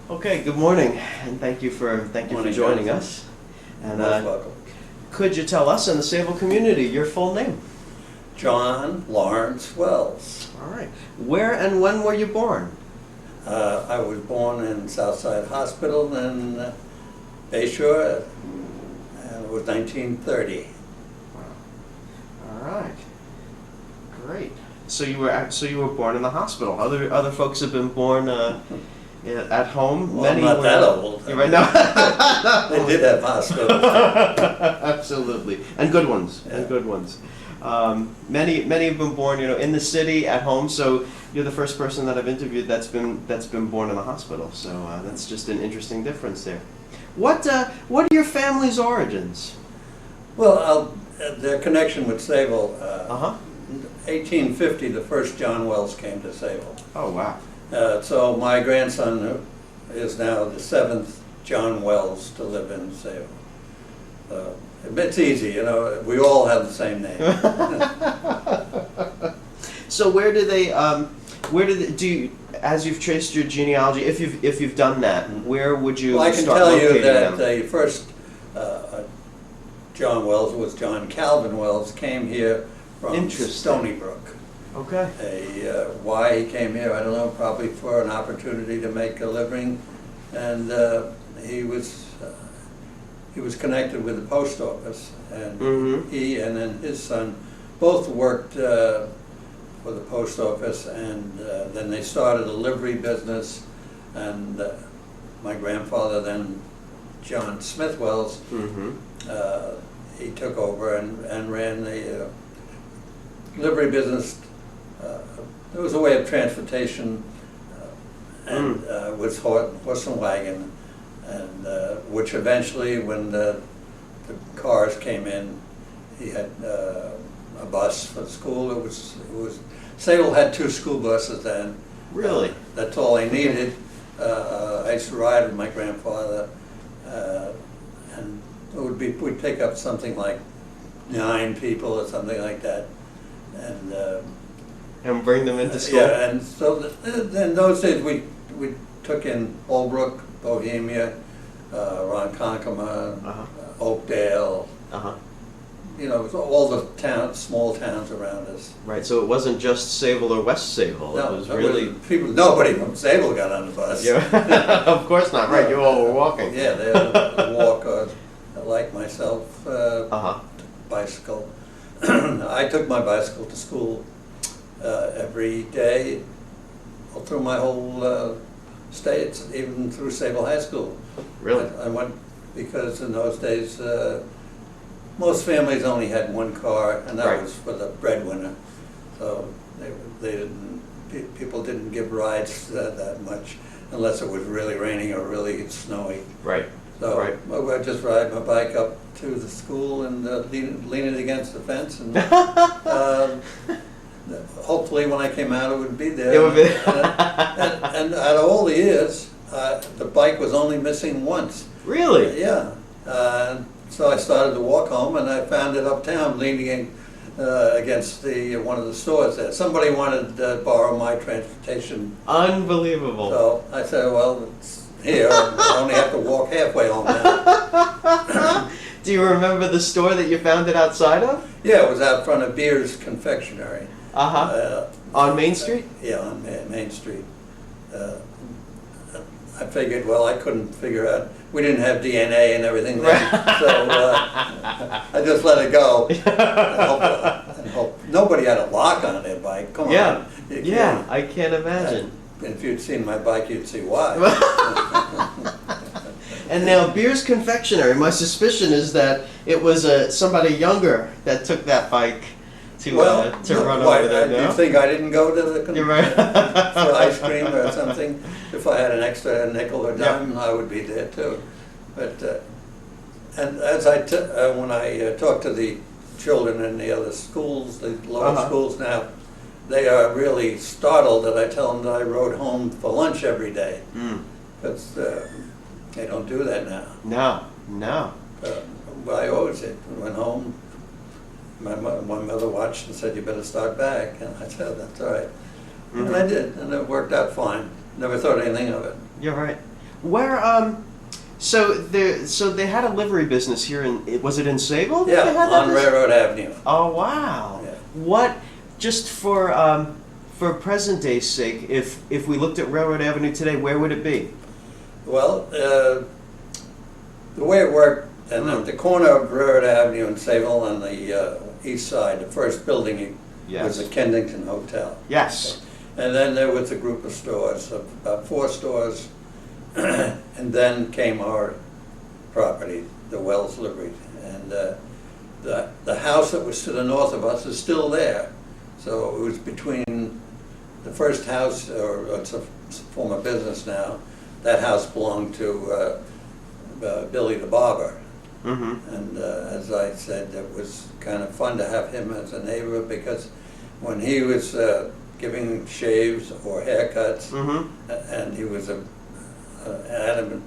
Okay, good morning, and thank you for Morning, joining Jonathan. us. And Most welcome. could you tell us in the Sayville community your full name? John Lawrence Wells. All right. Where and when were you born? I was born in Southside Hospital in Bayshore, and it was 1930. All right. Great. So you were born in the hospital. Other folks have been born at home. Well, Many I'm not were, that old. You're right now. They did have hospitals. Absolutely, and good ones, Yeah. and good ones. Many have been born, in the city at home. So you're the first person that I've interviewed that's been born in the hospital. So that's just an interesting difference there. What are your family's origins? Well, their connection with Sayville, 1850, the first John Wells came to Sayville. Oh wow. So my grandson is now the seventh John Wells to live in Sayville. It's easy, we all have the same name. So where do they as you've traced your genealogy, if you've done that, where would you Well, I can start tell you locating that them? the first John Wells was John Calvin Wells, came here from Interesting. Stony Brook. Okay. Why he came here, I don't know, probably for an opportunity to make a living, and he was connected with the post office, and he and then his son both worked for the post office, and then they started a livery business, and my grandfather then, John Smith Wells, he took over and ran the livery business. There was a way of transportation, and with horse and wagon, and which eventually, when the cars came in, he had a bus for school. It was Sayville had 2 school buses then. Really? That's all they needed. I used to ride with my grandfather, and we'd pick up something like 9 people or something like that, And bring them into school? yeah, and so in those days we took in Holbrook, Bohemia, Ronkonkoma, Oakdale, all the towns, small towns around us. Right, so it wasn't just Sayville or West Sayville. No, it was really nobody from Sayville got on the bus. Yeah. Of course not. Right, you all were walking. Yeah, they had a walk, like myself, bicycle. I took my bicycle to school every day, all through my whole stay, even through Sayville High School. Really? I went because in those days most families only had one car, and that was for the breadwinner. So people didn't give rides that much unless it was really raining or really snowy. Right. So I'd just ride my bike up to the school and lean it against the fence, and hopefully when I came out it would be there. It would be. And out of all the years, the bike was only missing once. Really? Yeah. So I started to walk home, and I found it uptown leaning against one of the stores there. Somebody wanted to borrow my transportation. Unbelievable. So I said, well, it's here. I only have to walk halfway home now. Do you remember the store that you found it outside of? Yeah, it was out front of Beer's Confectionery. On Main Street? Yeah, on Main Street. I figured, well, I couldn't figure out, we didn't have DNA and everything then, so I just let it go. And hope nobody had a lock on their bike. Come on. Yeah, I can't imagine. And if you'd seen my bike, you'd see why. And now, Beer's Confectionery, my suspicion is that it was somebody younger that took that bike to run over there. Do you think I didn't go to You're right. for ice cream or something? If I had an extra nickel or dime, I would be there too. But and as when I talk to the children in the other schools, the lower schools now, they are really startled that I tell them that I rode home for lunch every day. Because they don't do that now. No. I always went home. My mother watched and said, "You better start back." And I said, "That's all right." And I did, and it worked out fine. Never thought anything of it. You're right. Where so they had a livery business here was it in Sayville? that Yeah, they had that on business? Railroad Avenue. Oh wow! Yeah. What just for present day's sake, if we looked at Railroad Avenue today, where would it be? Well, the way it worked, and at the corner of Railroad Avenue and Sayville on the east side, the first building was the Kensington Hotel. Yes. And then there was a group of stores, of about 4 stores, and then came our property, the Wells Livery. And the house that was to the north of us is still there. So it was between the first house, or it's a former business now, that house belonged to Billy the Barber. Mm-hmm. And as I said, it was kind of fun to have him as a neighbor, because when he was giving shaves or haircuts, Mm-hmm. and he was a adamant,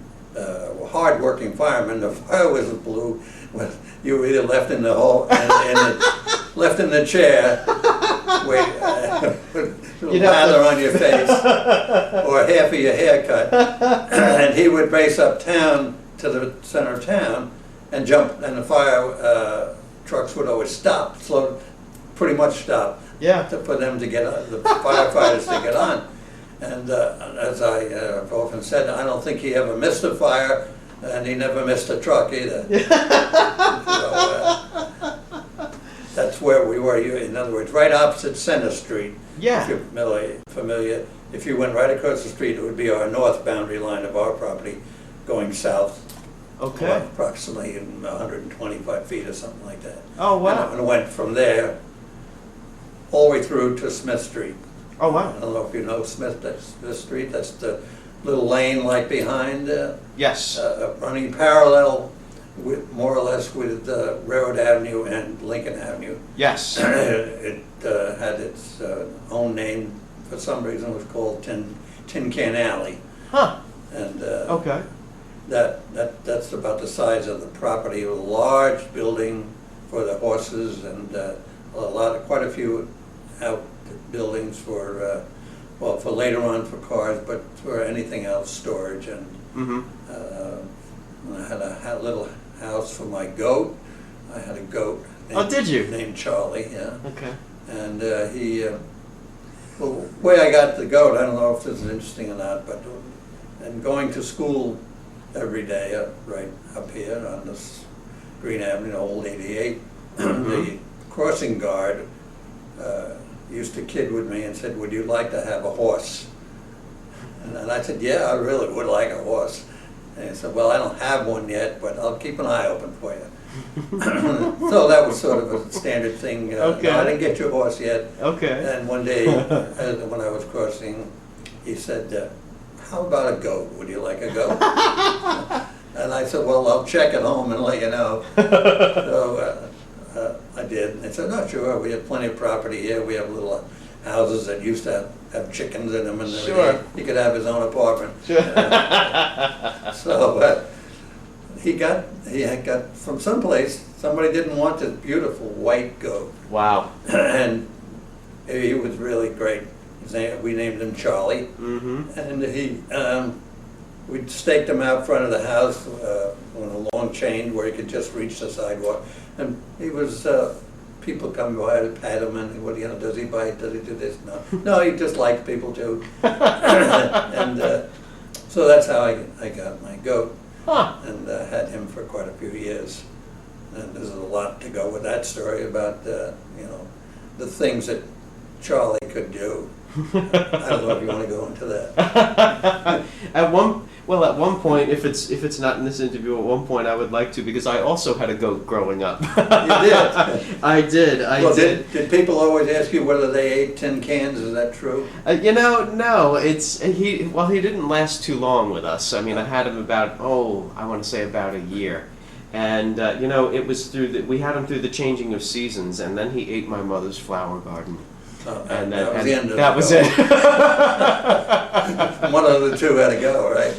hard-working fireman, the fire whistle blew when you were either left in the hole left in the chair, with lather on your face, or half of your haircut, and he would race uptown to the center of town and jump, and the fire trucks would always stop, pretty much stop, for them to get on, the firefighters to get on. And as I've often said, I don't think he ever missed a fire, and he never missed a truck either. That's where we were. In other words, right opposite Center Street. Yeah. If you're familiar. If you went right across the street, it would be our north boundary line of our property, going south. Okay. Approximately 125 feet or something like that. Oh wow. And it went from there all the way through to Smith Street. Oh wow. I don't know if you know Smith Street. That's the little lane like behind. Yes. Running parallel, more or less, with Railroad Avenue and Lincoln Avenue. Yes. It had its own name. For some reason, it was called Tin Can Alley. Huh. And Okay. that's about the size of the property. A large building for the horses, and quite a few outbuildings for for later on for cars, but for anything else, storage. And Mm-hmm. I had a little house for my goat. I had a goat. Did you? Named Charlie, yeah. Okay. And well, the way I got the goat, I don't know if this is interesting or not, but and going to school every day right up here on this Green Avenue, old 88, Mm-hmm. the crossing guard used to kid with me and said, "Would you like to have a horse?" And I said, "Yeah, I really would like a horse." And he said, "Well, I don't have one yet, but I'll keep an eye open for you." So that was sort of a standard thing. Okay. No, I didn't get your horse yet. Okay. And one day, when I was crossing, he said, "How about a goat? Would you like a goat?" And I said, "Well, I'll check at home and let you know." So I did. And they said, "No, sure. We have plenty of property here. We have little houses that used to have chickens in them, and everything. Sure. He could have his own apartment." Sure. So he had got from someplace. Somebody didn't want this beautiful white goat, Wow. and he was really great. We named him Charlie, Mm-hmm. and we staked him out front of the house on a long chain where he could just reach the sidewalk. And he was, people come by to pat him, and what does he bite? Does he do this? No, he just liked people too. And so that's how I got my goat, and had him for quite a few years. And there's a lot to go with that story about the things that Charlie could do. I don't know if you want to go into that. At one point, if it's not in this interview, at one point I would like to, because I also had a goat growing up. You did? I did. Well, did people always ask you whether they ate tin cans? Is that true? No. He didn't last too long with us. I mean, I had him about I want to say about a year. And it was we had him through the changing of seasons, and then he ate my mother's flower garden. And that was the end of that was it. One of the two had to go, right?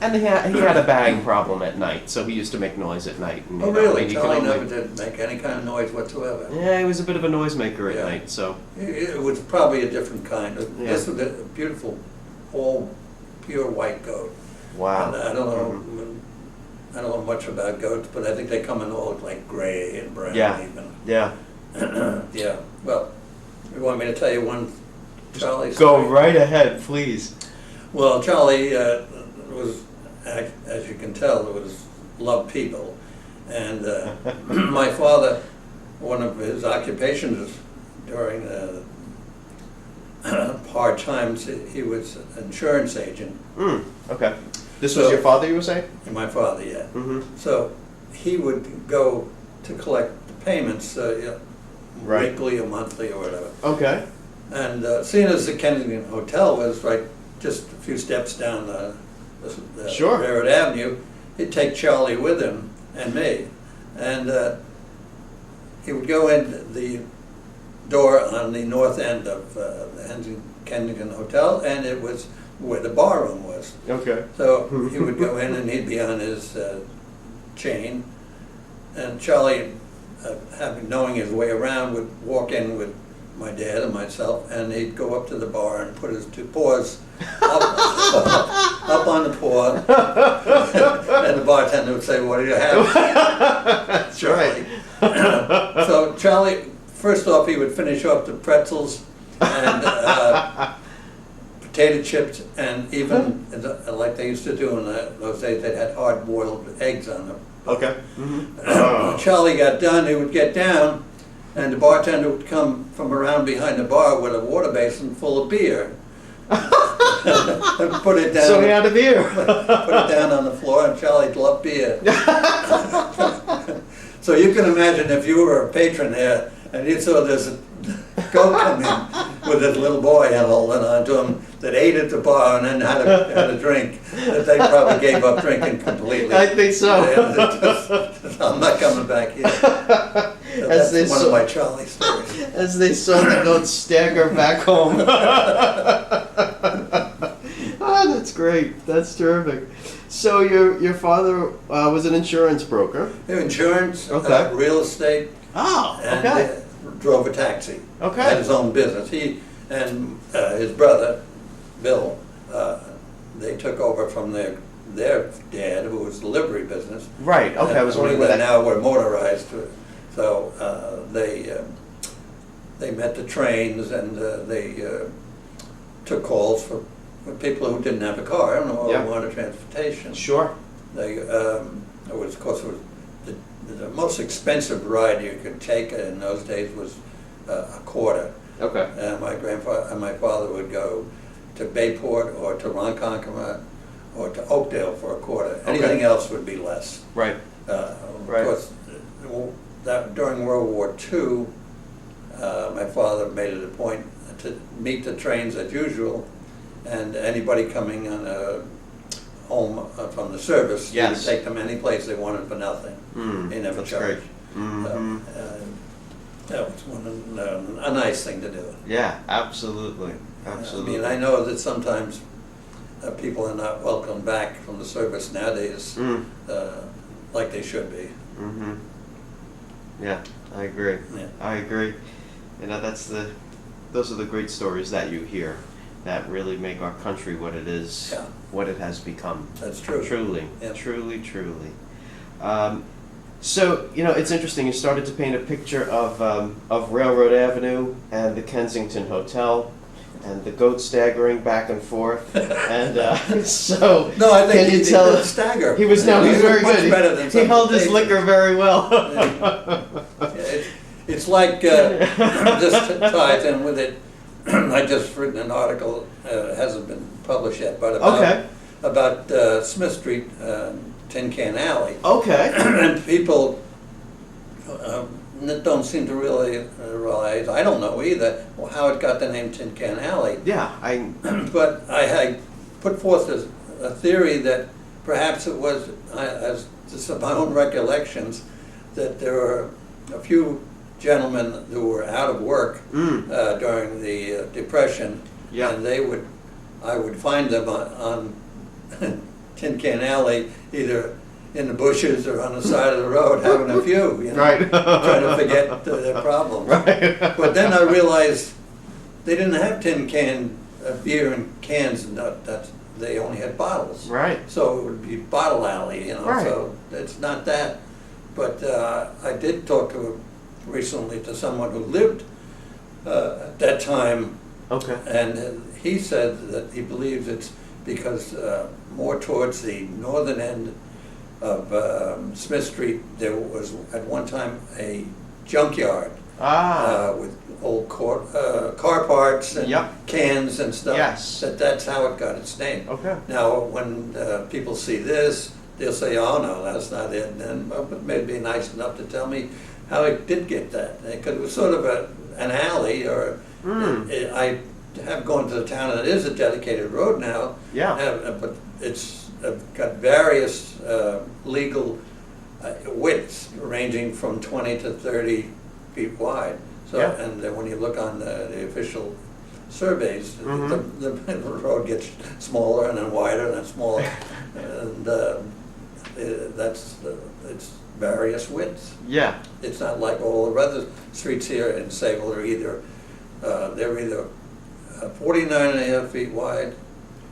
And he had a bag problem at night, so he used to make noise at night. And, really? Charlie never did make any kind of noise whatsoever. Yeah, he was a bit of a noisemaker at night, so. It was probably a different kind. Yeah. This was a beautiful, all pure white goat. Wow. And I don't know, I don't know much about goats, but I think they come in all like gray and brown Yeah. even. Yeah. Yeah. Well, you want me to tell you one Charlie Go story? right ahead, please. Well, Charlie was, as you can tell, was loved people, and my father, one of his occupations during hard times, he was an insurance agent. Okay. This was your father, you were saying? My father, yeah. Mm-hmm. So he would go to collect the payments, Right. weekly or monthly or whatever. Okay. And seeing as the Kensington Hotel was right just a few steps down the Sure. Railroad Avenue, he'd take Charlie with him and me. And he would go in the door on the north end of the Kensington Hotel, and it was where the bar room was. Okay. So he would go in and he'd be on his chain, and Charlie, knowing his way around, would walk in with my dad and myself, and he'd go up to the bar and put his two paws up on the paw, and the bartender would say, "What do you have?" That's Charlie. So Charlie, first off, he would finish off the pretzels and potato chips, and even like they used to do in those days, they had hard-boiled eggs on them. Okay. When Charlie got done, he would get down, and the bartender would come from around behind the bar with a water basin full of beer. And put it down. So he had a beer. Put it down on the floor, and Charlie loved beer. So you can imagine if you were a patron there and you saw this goat come in with this little boy holding on to him that ate at the bar and then had a drink, that they probably gave up drinking completely. I think so. I'm not coming back here. So As that's one they of my Charlie stories. As they saw the goat stagger back home. Ah, that's great. That's terrific. So your father was an insurance broker. Insurance, Okay. real estate, Oh, and okay. drove a taxi. Okay. Had his own business. He and his brother, Bill, they took over from their dad, who was the livery business. Right. Okay. I was Only wondering that that. now we're motorized. So they met the trains, and they took calls for people who didn't have a car or Yeah. wanted transportation. Sure. They, it was, of course, it was the most expensive ride you could take in those days was a quarter. Okay. And my grandfather and my father would go to Bayport or to Ronkonkoma or to Oakdale for a quarter. Anything else would be less. Right. Of course, that during World War II, my father made it a point to meet the trains as usual, and anybody coming on home from the service, he would take them any place they wanted for nothing. He never That's charged. great. Mm-hmm. That was a nice thing to do. Yeah, absolutely. Absolutely. I mean, I know that sometimes people are not welcome back from the service nowadays like they should be. Mm-hmm. Yeah, I agree. Yeah. I agree. You know, those are the great stories that you hear that really make our country what it is, Yeah. what it has become. That's true. Truly, Yeah. truly. So, you know, it's interesting. You started to paint a picture of Railroad Avenue and the Kensington Hotel and the goat staggering back and forth. And so, No, I think can you he tell did stagger. He was very much good. better than He some held his people. liquor very well. It's like this ties in with it. I just written an article, hasn't been published yet, but about Smith Street, Tin Can Alley. Okay. And people don't seem to really realize, I don't know either, how it got the name Tin Can Alley. Yeah, But I put forth a theory that perhaps it was, as just of my own recollections, that there were a few gentlemen who were out of work during the Depression, and I would find them on Tin Can Alley, either in the bushes or on the side of the road having a few, you know, Right. trying to forget their problems. Right. But then I realized they didn't have tin can beer in cans they only had bottles. Right. So it would be bottle alley, you know, Right. so it's not that. But I did talk recently to someone who lived at that time, Okay. and he said that he believes it's because more towards the northern end of Smith Street, there was at one time a junkyard with old car parts and Yep. cans and stuff. Yes. That's how it got its name. Okay. Now, when people see this, they'll say, "Oh no, that's not it." And maybe be nice enough to tell me how it did get that, because it was sort of an alley, or I have gone to the town, and it is a dedicated road now. Yeah. But it's got various legal widths ranging from 20 to 30 feet wide. So, Yeah. and then when you look on the official surveys, the road gets smaller and then wider and then smaller, and it's various widths. Yeah. It's not like all the other streets here in Sayville are they're either 49 and a half feet wide.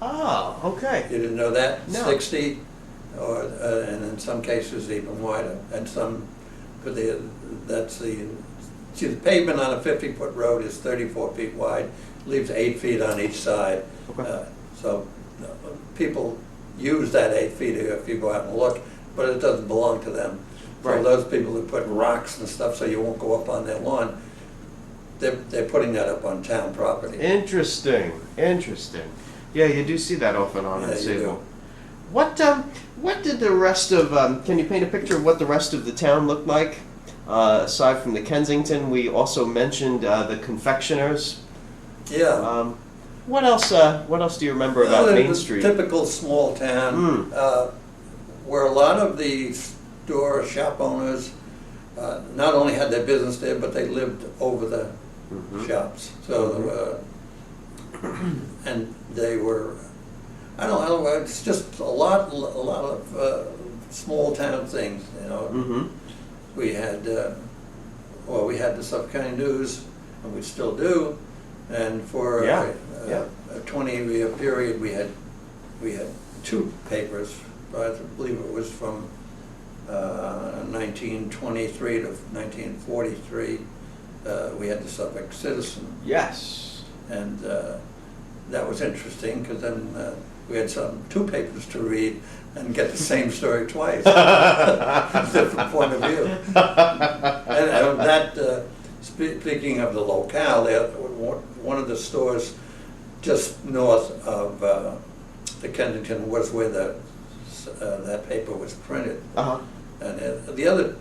Oh, okay. You didn't know that? No. 60, or and in some cases even wider, and some, but see, the pavement on a 50-foot road is 34 feet wide, leaves 8 feet on each side. Okay. So people use that 8 feet if you go out and look, but it doesn't belong to them. Right. So those people who put rocks and stuff so you won't go up on their lawn, they're putting that up on town property. Interesting. Interesting. Yeah, you do see that off and on in Yeah, you Sayville. do. What did the rest of, can you paint a picture of what the rest of the town looked like? Aside from the Kensington, we also mentioned the confectioners. Yeah. What else do you remember about Well, Main it was Street? Typical small town, where a lot of the shop owners not only had their business there, but they lived over the shops. So, and they were, I don't know, it's just a lot of small town things, you know. We had, we had the Suffolk County News, and we still do, and for a 20-year period, we had 2 papers. I believe it was from 1923 to 1943. We had the Suffolk Citizen. Yes. And that was interesting, because then we had 2 papers to read and get the same story twice. Different point of view. And that, speaking of the locale, one of the stores just north of the Kensington was where that paper was printed. And the other,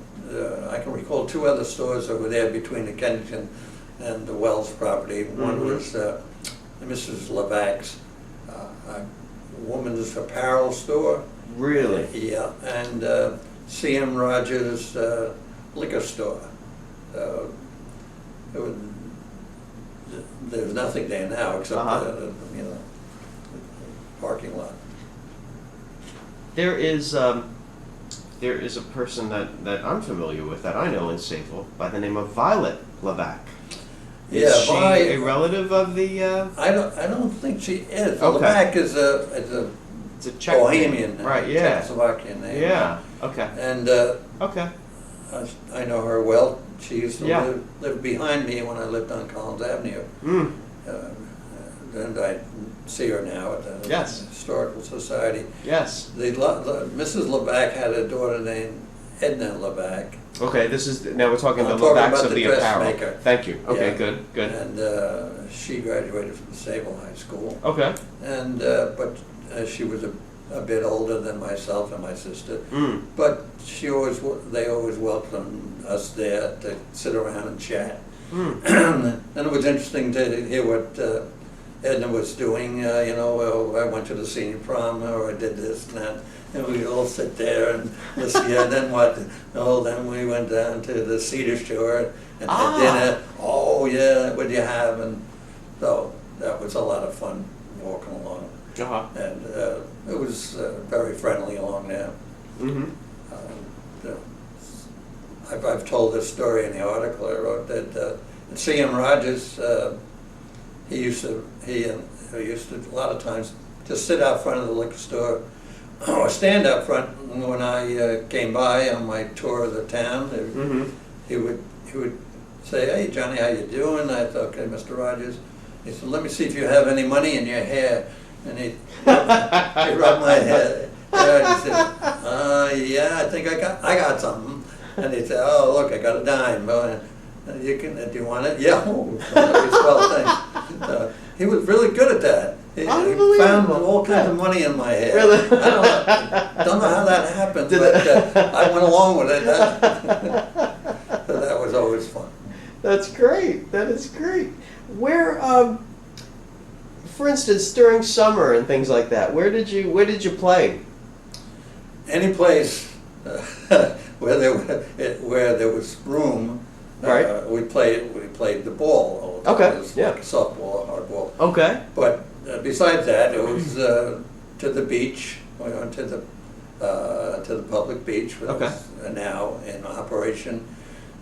I can recall 2 other stores that were there between the Kensington and the Wells property. One was Mrs. Levac's woman's apparel store. Really? Yeah, and C.M. Rogers liquor store. There's nothing there now except the parking lot. There is a person that I'm familiar with, that I know in Sayville, by the name of Violet Levac. Is she a relative of the? I don't think she is. Okay. Levac is a It's a Czech Bohemian, name. Right? Yeah. Czechoslovakian name. Yeah. Okay. And Okay. I know her well. She used to Yeah. live behind me when I lived on Collins Avenue. And I see her now at the Historical Society. Yes. Mrs. Levac had a daughter named Edna Levac. Okay, now we're talking I'm the talking Levacs about of the the apparel. dressmaker. Thank you. Okay, Yeah. good. And she graduated from Sayville High School. Okay. And but she was a bit older than myself and my sister. But they always welcomed us there to sit around and chat. And it was interesting to hear what Edna was doing. I went to the senior prom, or I did this and that. And we'd all sit there and listen. Yeah, then what? Oh, then we went down to the Cedar Shore and had dinner. Oh, yeah, what do you have? And so that was a lot of fun walking along. And it was very friendly along there. I've told this story in the article I wrote that C.M. Rogers, he used to a lot of times just sit out front of the liquor store, or stand up front when I came by on my tour of the town. Mm-hmm. He would say, "Hey, Johnny, how you doing?" I thought, "Okay, Mr. Rogers." He said, "Let me see if you have any money in your hair." And he rubbed my hair. And he said, "Yeah, I think I got something." And he'd say, "Oh, look, I got a dime. Do you want it?" "Yeah." "Oh, swell, thanks." He was really good at that. He found all kinds of money in my hair. Really? I don't know how that happened, but I went along with it. So that was always fun. That's great. That is great. Where, for instance, during summer and things like that, where did you play? Any place where there was room, Right. we played the ball all the time. Okay, It was yeah. like softball or hardball. Okay. But besides that, it was to the beach. We went to the public beach, which Okay. is now in operation.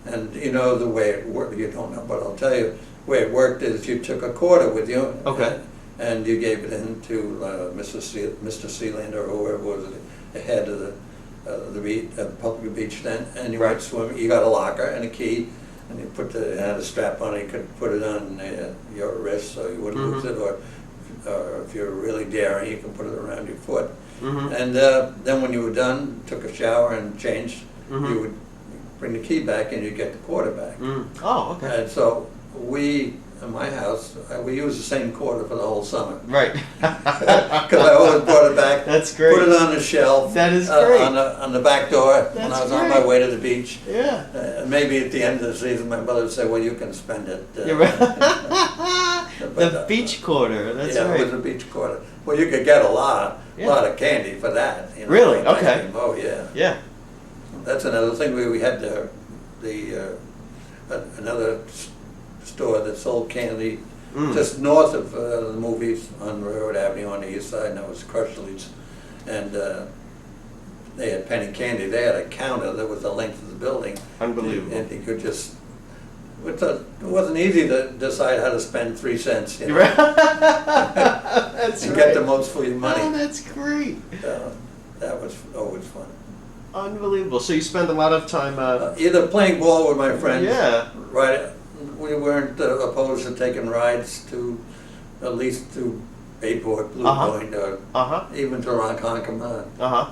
And you know the way it worked. You don't know, but I'll tell you. The way it worked is you took a quarter with you, Okay. and you gave it in to Mr. Sealand or whoever was the head of the public beach then, and you Right. went swimming. You got a locker and a key, and you had a strap on it. You could put it on your wrist so you wouldn't lose it, or if you're really daring, you can put it around your foot. Mm-hmm. And then when you were done, took a shower and changed, Mhm. you would bring the key back and you get the quarter back. Mm. Oh, okay. And so we, in my house, we used the same quarter for the whole summer. Right. Because I always brought it back. That's great. Put it on the shelf. That is great. On the back door when That's I was on my great. way to the beach. Yeah. Maybe at the end of the season, my mother would say, "Well, you can spend it." You're right. The beach quarter. That's yeah, right. it was a beach quarter. Well, you could get a lot Yeah. of candy for that. You know, Really? ice Okay. cream. Oh yeah. Yeah. That's another thing. We had another store that sold candy Mm. just north of the movies on Railroad Avenue on the east side, and that was Crutchley's. And they had penny candy. They had a counter that was the length of the building. Unbelievable. And you could just, it wasn't easy to decide how to spend 3 cents. You know? You're right. That's and right. get the most for your money. Oh, that's great. That was always fun. Unbelievable. So you spend a lot of time. Either playing ball with my friends. Yeah. Right. We weren't opposed to taking rides to, at least to Bayport, Blue Point, or Uh-huh. even to Ronkonkoma. Uh-huh.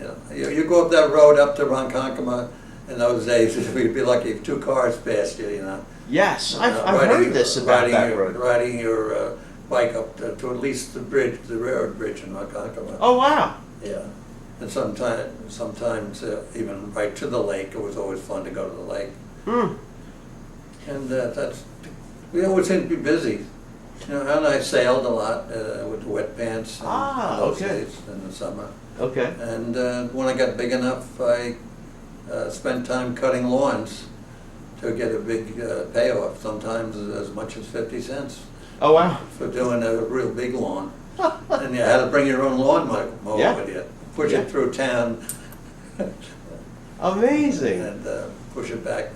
You know, you go up that road up to Ronkonkoma in those days, we'd be lucky if 2 cars passed you, you know. Yes, I've Riding- heard this about that road. Riding your bike up to at least the bridge, the railroad bridge in Ronkonkoma. Oh, wow. Yeah. And sometimes even right to the lake. It was always fun to go to the lake. Hmm. And we always seemed to be busy. You know, and I sailed a lot with wet pants in those okay. days in the summer. Okay. And when I got big enough, I spent time cutting lawns to get a big payoff, sometimes as much as 50 cents Oh, wow. for doing a real big lawn. And you had to bring your own lawn mower Yeah. with you, push Yeah. it through town Amazing. and push it back.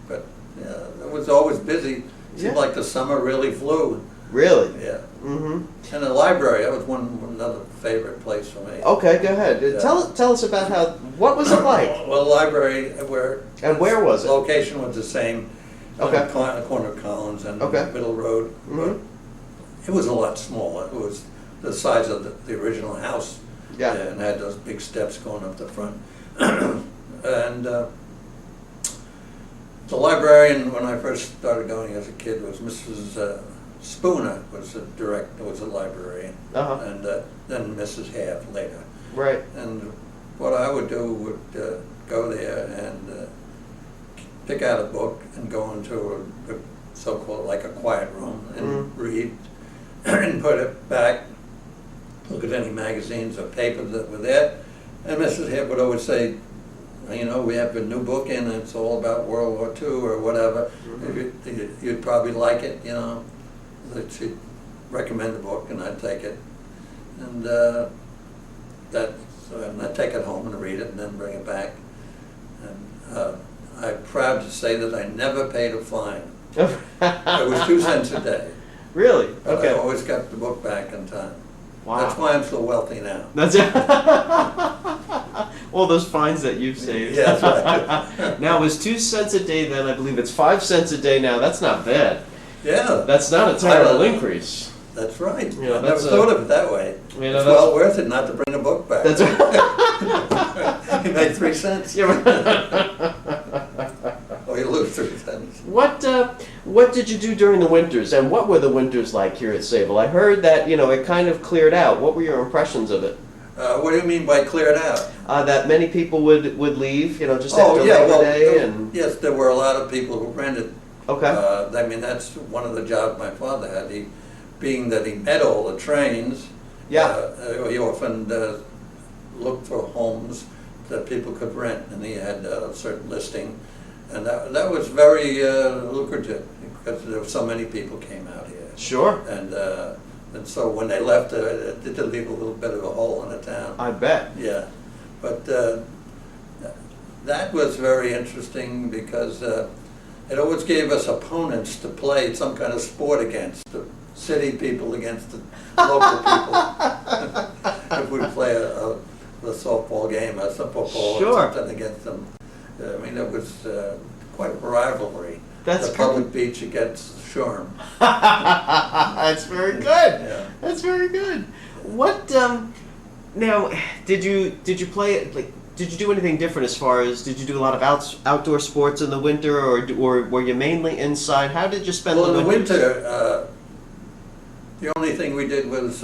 But it was always busy. Seemed Yeah. like the summer really flew. Really? Yeah. Mm-hmm. And the library, that was another favorite place for me. Okay, go ahead. Yeah. Tell us about what was it like? Well, the library, And where was it? location was the same. Okay. On the corner of Collins and Okay. Middle Road. Mhm. It was a lot smaller. It was the size of the original house. Yeah. And had those big steps going up the front. And the librarian, when I first started going as a kid, was Mrs. Spooner, was a librarian. Uh-huh. And then Mrs. Half later. Right. And what I would do would go there and pick out a book and go into a so-called like a quiet room and read and put it back, look at any magazines or papers that were there. And Mrs. Hibb would always say, you know, we have a new book in, and it's all about World War II or whatever. You'd probably like it, you know. That she'd recommend the book, and I'd take it. And and I'd take it home and read it and then bring it back. And I'm proud to say that I never paid a fine. It was 2 cents a day. Really? But Okay. I always got the book back in time. Wow. That's why I'm so wealthy now. That's it. All those fines that you've saved. Yeah, that's right. Now, it was 2 cents a day then. I believe it's 5 cents a day now. That's not bad. Yeah. That's not a terrible increase. That's right. You know, I never that's thought of it that way. You know, It's that's- well worth it not to bring a book back. That's You made 3 cents. Yeah, right. Or you lose 3 cents. What did you do during the winters, and what were the winters like here at Sayville? I heard that it kind of cleared out. What were your impressions of it? What do you mean by cleared out? That many people would leave, just after Labor Day, and yes, there were a lot of people who rented. okay, I mean, that's one of the jobs my father had. Being that he met all the trains, yeah, he often looked for homes that people could rent, and he had a certain listing, and that was very lucrative because there were so many people came out here. sure, And so when they left, it did leave a little bit of a hole in the town. I bet. Yeah, but that was very interesting because it always gave us opponents to play some kind of sport against, the city people against the local people. If we play a softball game, a football Sure. or something against them. I mean, it was quite a rivalry. That's the public beach against Shoreham. That's very good. Yeah. That's very good. What now? Did you play like? Did you do anything different as far as? Did you do a lot of outdoor sports in the winter, or were you mainly inside? How did you spend Well, the in the winters? winter, the only thing we did was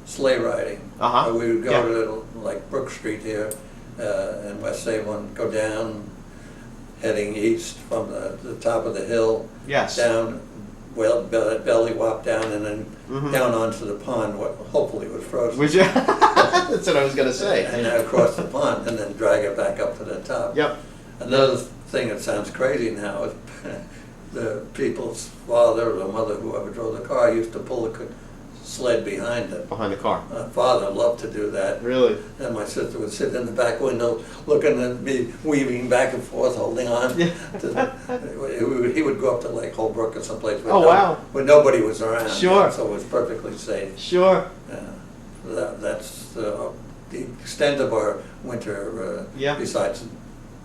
sleigh riding. Uh-huh. We would go Yeah. to like Brook Street here in West Sayville and go down, heading east from the top of the hill, Yes. down, well, belly wop down, and then Mhm. down onto the pond, what hopefully was frozen. Would you? That's what I was gonna say. And then across the pond, and then drag it back up to the top. Yep. Another thing that sounds crazy now is the people's father or mother, whoever drove the car, used to pull the sled behind them. Behind the car. My father loved to do that. Really? And my sister would sit in the back window looking at me, weaving back and forth, holding on. Yeah. He would go up to like Holbrook or someplace where, Oh, wow. where nobody was around. Sure. So it was perfectly safe. Sure. That's the extent of our winter, Yeah. besides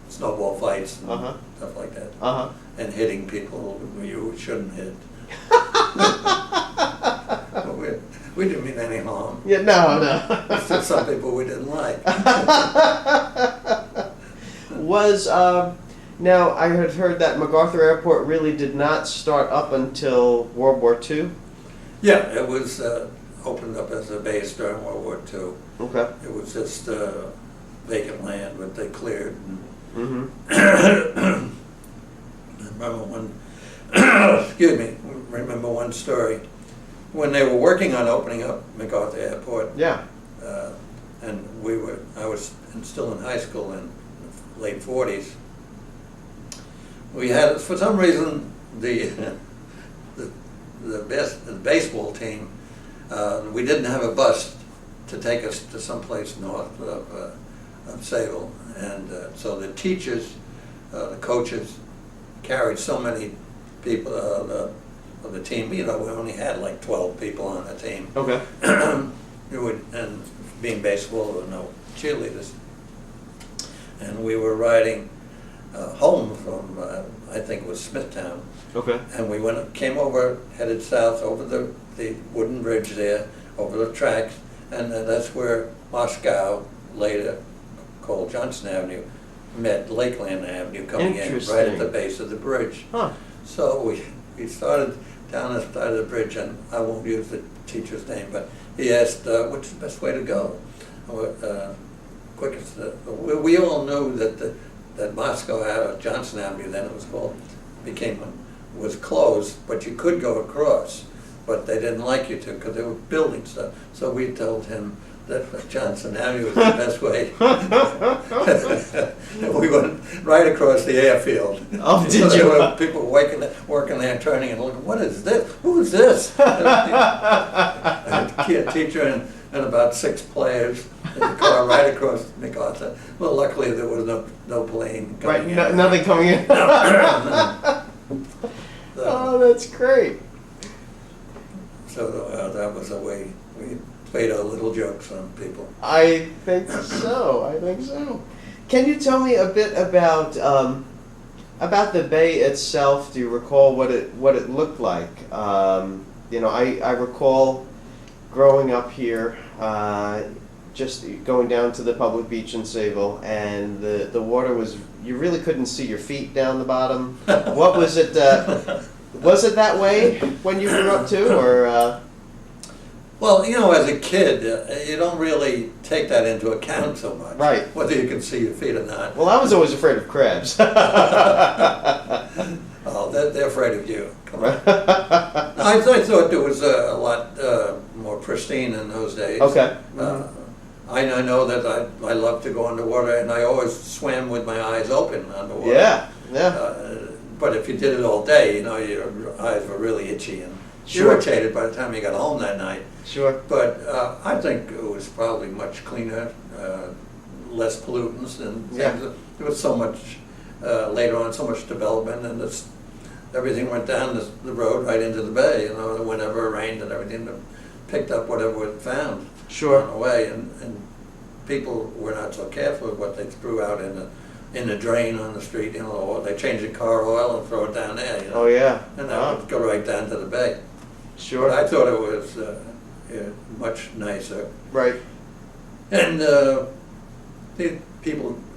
snowball fights and Uh-huh. stuff like that. Uh-huh. And hitting people you shouldn't hit. But we didn't mean any harm. Yeah. No. It's just some people we didn't like. Was now I had heard that MacArthur Airport really did not start up until World War II. Yeah, it was opened up as a base during World War II. Okay. It was just vacant land, but they cleared. Mm-hmm. Remember one, excuse me, remember one story. When they were working on opening up MacArthur Airport, Yeah. and I was still in high school in the late 40s, we had, for some reason, the baseball team, we didn't have a bus to take us to someplace north of Sayville, and so the teachers, the coaches, carried so many people of the team. We only had like 12 people on the team. Okay. And being baseball, there were no cheerleaders. And we were riding home from, I think it was Smithtown. Okay. And we came over, headed south over the wooden bridge there, over the tracks, and that's where Moscow, later called Johnson Avenue, met Lakeland Avenue coming in, right at the base of the bridge. Huh. So we started down the side of the bridge, and I won't use the teacher's name, but he asked, what's the best way to go? Quickest. We all knew that Moscow Avenue, Johnson Avenue, then it was called, was closed, but you could go across, but they didn't like you to because they were building stuff. So we told him that Johnson Avenue was the best way. And we went right across the airfield. Oh, did So you? there were people working there, turning and looking, what is this? Who is this? A teacher and about 6 players in the car right across MacArthur. Well, luckily there was no plane coming Right. in. No, nothing coming in. No. Oh, that's great. So So that was the way we played our little jokes on people. I think so. I think so. Can you tell me a bit about the bay itself? Do you recall what it looked like? I recall growing up here, just going down to the public beach in Sayville, and the water was, you really couldn't see your feet down the bottom. What was it? Was it that way when you grew up too, or? Well, as a kid, you don't really take that into account so much. Right. Whether you can see your feet or not. Well, I was always afraid of crabs. Oh, they're afraid of you. Come on. I thought it was a lot more pristine in those days. Okay. I know that I love to go underwater, and I always swam with my eyes open underwater. Yeah, yeah. But if you did it all day, your eyes were really itchy and Sure. irritated by the time you got home that night. Sure. But I think it was probably much cleaner, less pollutants, and Yeah. there was so much, later on, so much development, and everything went down the road right into the bay, whenever it rained and everything, picked up whatever it found Sure. on the way, and people were not so careful with what they threw out in the drain on the street, or they changed the car oil and throw it down there, Oh yeah. and that would go right down to the bay. Sure. But I thought it was much nicer. Right. And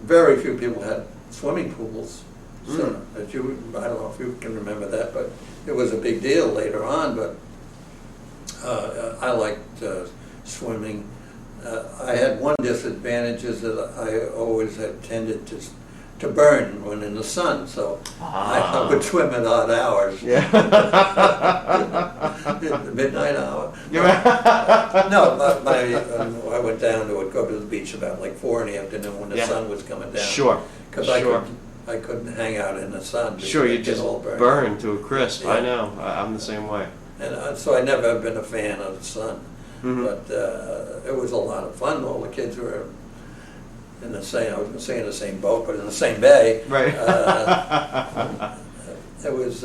very few people had swimming pools. So I don't know if you can remember that, but it was a big deal later on. But I liked swimming. I had one disadvantage is that I always had tended to burn when in the sun, so I would swim at odd hours. Yeah. The midnight hour. Yeah. No, I went down to go to the beach about like 4 in the afternoon when the Yeah. sun was coming down. Sure. Because Sure. I couldn't hang out in the sun. because Sure, you I'd get just all burned. burn to a crisp. I Yeah. know. I'm the same way. And so I never have been a fan of the sun. Mhm. But it was a lot of fun. All the kids were in the same, I was going to say in the same boat, but in the same bay. Right. It was,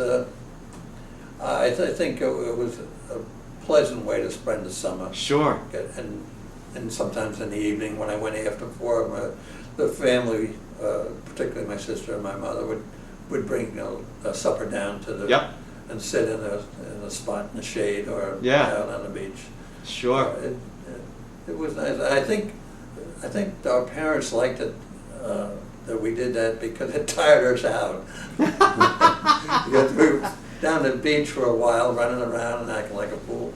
I think it was a pleasant way to spend the summer. Sure. And sometimes in the evening when I went after 4, the family, particularly my sister and my mother, would bring a supper down to the, Yep. and sit in a spot in the shade or Yeah. out on the beach. Sure. It was nice. I think our parents liked it, that we did that because it tired us out. Because we were down at the beach for a while, running around and acting like a fool.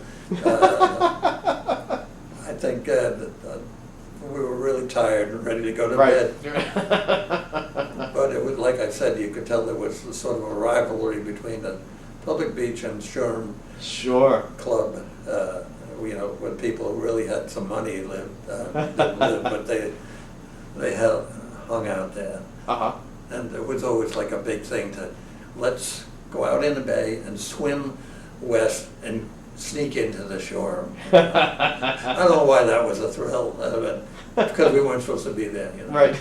I think that we were really tired and ready to go to bed. But it was, like I said, you could tell there was sort of a rivalry between the public beach and Sherm Sure. Club. When people who really had some money lived, didn't live, but they hung out there. Uh-huh. And it was always like a big thing let's go out in the bay and swim west and sneak into the shore. I don't know why that was a thrill, but because we weren't supposed to be there. Right.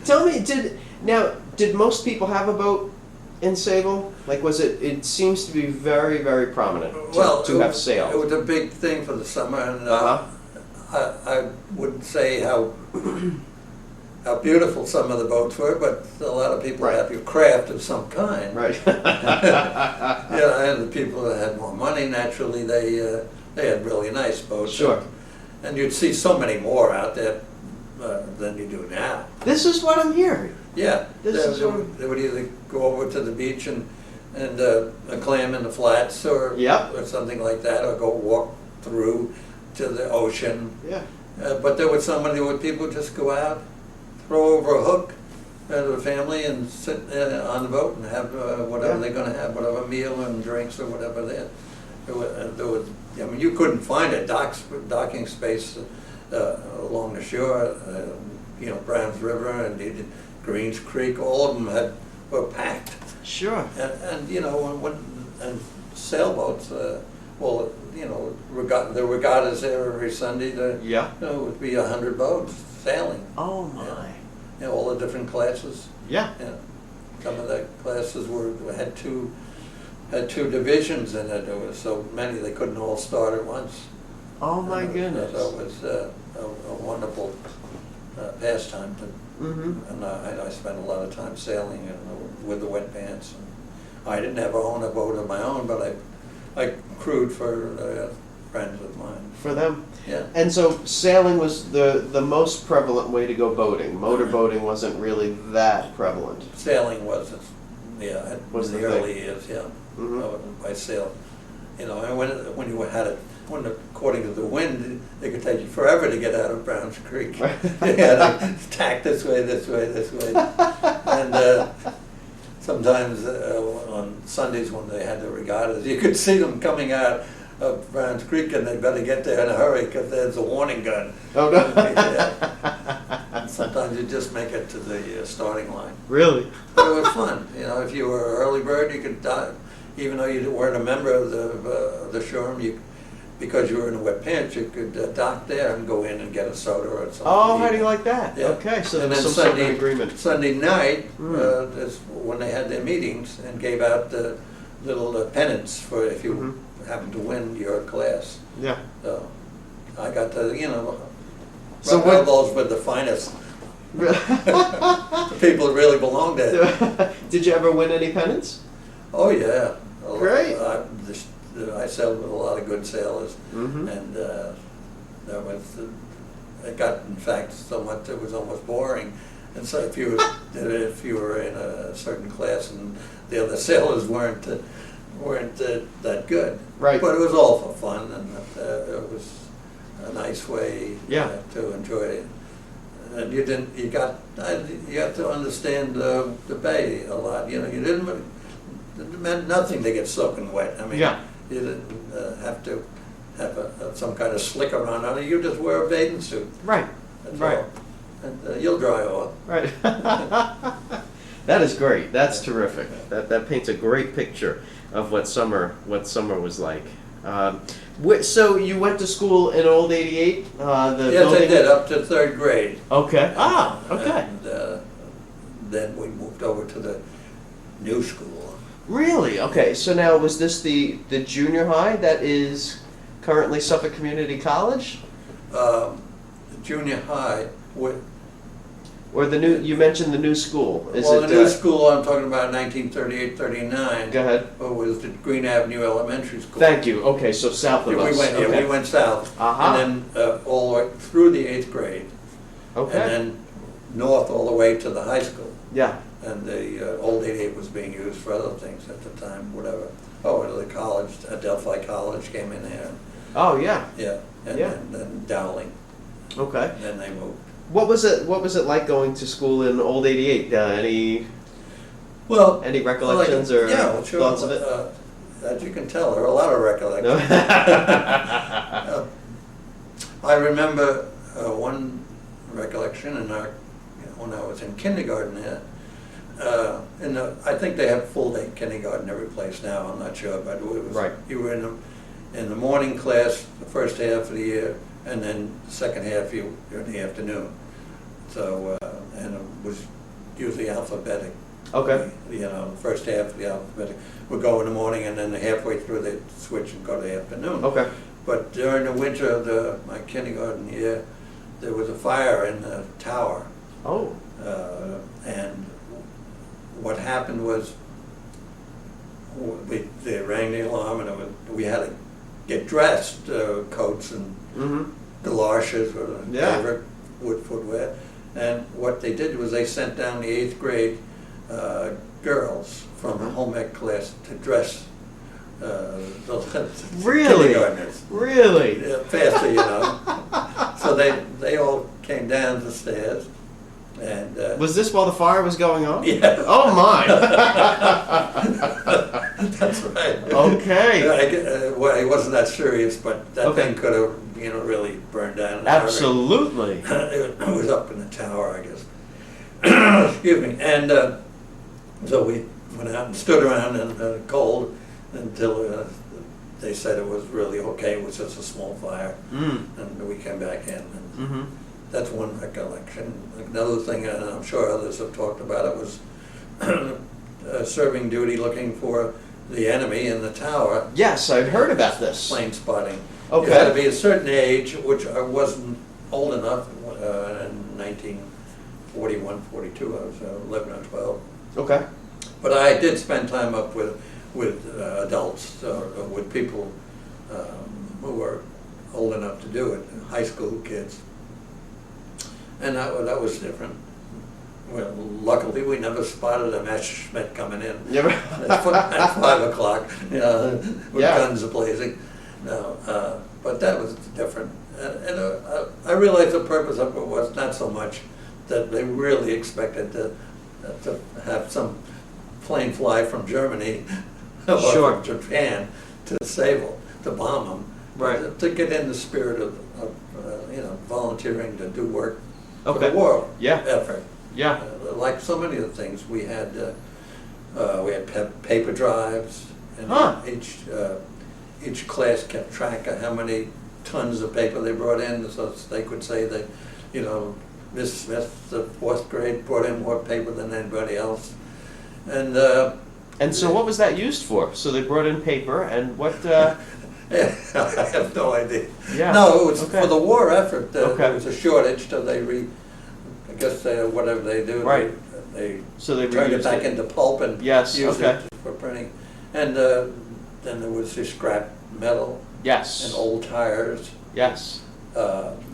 Tell me, did most people have a boat in Sayville? Like, it seems to be very, very prominent to have sails. It was a big thing for the summer, and I wouldn't say how beautiful some of the boats were, but a lot of people had a craft of some kind. Right. And the people that had more money, naturally, they had really nice boats. Sure. And you'd see so many more out there than you do now. This is what I'm hearing. Yeah, This is they would either go over to the beach and clam in the flats or something like that, or go walk through to the ocean. Yeah. But there was people would just go out, throw over a hook to the family and sit on the boat and have whatever they're going to have, whatever meal and drinks or whatever there was. I mean, you couldn't find a docking space along the shore. Browns River and Greens Creek, all of them were packed. Sure. And sailboats, the regattas there every Sunday. It would be 100 boats sailing. Oh my. All the different classes. Yeah. Some of the classes had two had 2 divisions in it. There was so many they couldn't all start at once. Oh my goodness. So it was a wonderful pastime. And I spent a lot of time sailing with the wet pants. And I didn't ever own a boat of my own, but I crewed for friends of mine. For them? Yeah. And so sailing was the most prevalent way to go boating. Motor boating wasn't really that prevalent. Sailing was, yeah, Was in the the thing. early years, yeah. Mhm. I sailed, you know, and when you had it, according to the wind, it could take you forever to get out of Browns Creek. You had to tack this way, this way, this way. And sometimes on Sundays when they had the regattas, you could see them coming out of Browns Creek, and they better get there in a hurry because there's a warning gun. Oh no. Yeah. Sometimes you just make it to the starting line. Really? But it was fun. You know, if you were an early bird, you could dive. Even though you weren't a member of the Shoreham, because you were in a wet pants, you could dock there and go in and get a soda or something. Oh, how do you like that? Yeah. Okay, so there And was then some sort of agreement. Sunday night is when they had their meetings and gave out the little pennants for if you happened to win your class. Yeah. So I got to, you know, So rub what- elbows with the finest. The people that really belonged there. Did you ever win any pennants? Oh yeah. Great. I sailed with a lot of good sailors, Mm-hmm. and that was it got in fact so much it was almost boring. And so if you were in a certain class and the other sailors weren't that good, Right. But it was all for fun, and it was a nice way Yeah. to enjoy it. And you got to understand the bay a lot. You know, it meant nothing to get soaking wet. I mean, Yeah. you didn't have to have some kind of slicker on it. You just wear a bathing suit. Right. That's Right. all. And you'll dry off. Right. That is great. That's terrific. That paints a great picture of what summer was like. So you went to school in Old 88? Yes, I building? did, up to 3rd grade. Okay. Ah, okay. And then we moved over to the new school. Really? Okay. So now, was this the junior high that is currently Suffolk Community College? The junior high, Or the new, you mentioned the new school. Is well, it, the new school I'm talking about 1938, 39. Go ahead. Was the Green Avenue Elementary School. Thank you. Okay, so south of us. Okay. We went south. Uh-huh. And then all the way through the 8th grade. Okay. And then north all the way to the high school. Yeah. And the old 88 was being used for other things at the time, whatever. Oh, and the college, Delphi College came in there. Oh, yeah. Yeah. And Yeah. then Dowling. Okay. And then they moved. What was it like going to school in Old 88? Well, Any recollections or yeah, well, sure. thoughts of it? As you can tell, there are a lot of recollections. No? I remember one recollection when I was in kindergarten there. I think they have full day kindergarten every place now. I'm not sure, but it was Right. You were in the morning class the first half of the year, and then the second half you were in the afternoon. So and it was usually alphabetic. Okay. You know, the first half of the alphabetic would go in the morning, and then halfway through they'd switch and go to the afternoon. Okay. But during the winter of my kindergarten year, there was a fire in the tower. Oh. And what happened was they rang the alarm, and we had to get dressed, coats and Mm-hmm. galoshes or Yeah. favorite wood footwear. And what they did was they sent down the 8th grade girls from the home ec class to dress the Really? kindergartners. Really? Yeah, faster, you know. So they all came down the stairs, and Was this while the fire was going on? yeah. Oh my. That's right. Okay. Well, it wasn't that serious, but that Okay. thing could have, really burned down. Absolutely. It was up in the tower, I guess. Excuse me. And so we went out and stood around in the cold until they said it was really okay. It was just a small fire. Mm. And we came back in. And Mm-hmm. that's one recollection. Another thing, and I'm sure others have talked about it, was serving duty looking for the enemy in the tower. Yes, I've heard about this. Plane spotting. Okay. You had to be a certain age, which I wasn't old enough in 1941, 42. I was 11 or 12. Okay. But I did spend time up with adults, with people who were old enough to do it, high school kids. And that was different. Well, luckily, we never spotted a Messerschmitt coming in Never. at 5 o'clock, with Yeah. guns blazing. No, but that was different. And I realized the purpose of it was not so much that they really expected to have some plane fly from Germany or Sure. from Japan to Sayville to bomb them, Right. to get in the spirit of volunteering to do work for Okay. the war Yeah. effort. Yeah. Like so many of the things, we had paper drives, and Huh. each class kept track of how many tons of paper they brought in, so they could say that, Miss Smith, the 4th grade, brought in more paper than anybody else. And So what was that used for? So they brought in paper, and what? yeah, I have no idea. Yeah. No, it was Okay. for the war effort. Okay. There was a shortage, so I guess whatever they do, Right. they So they turned it reused back into pulp and Yes, used okay. it for printing. And then there was the scrap metal Yes. and old tires. Yes.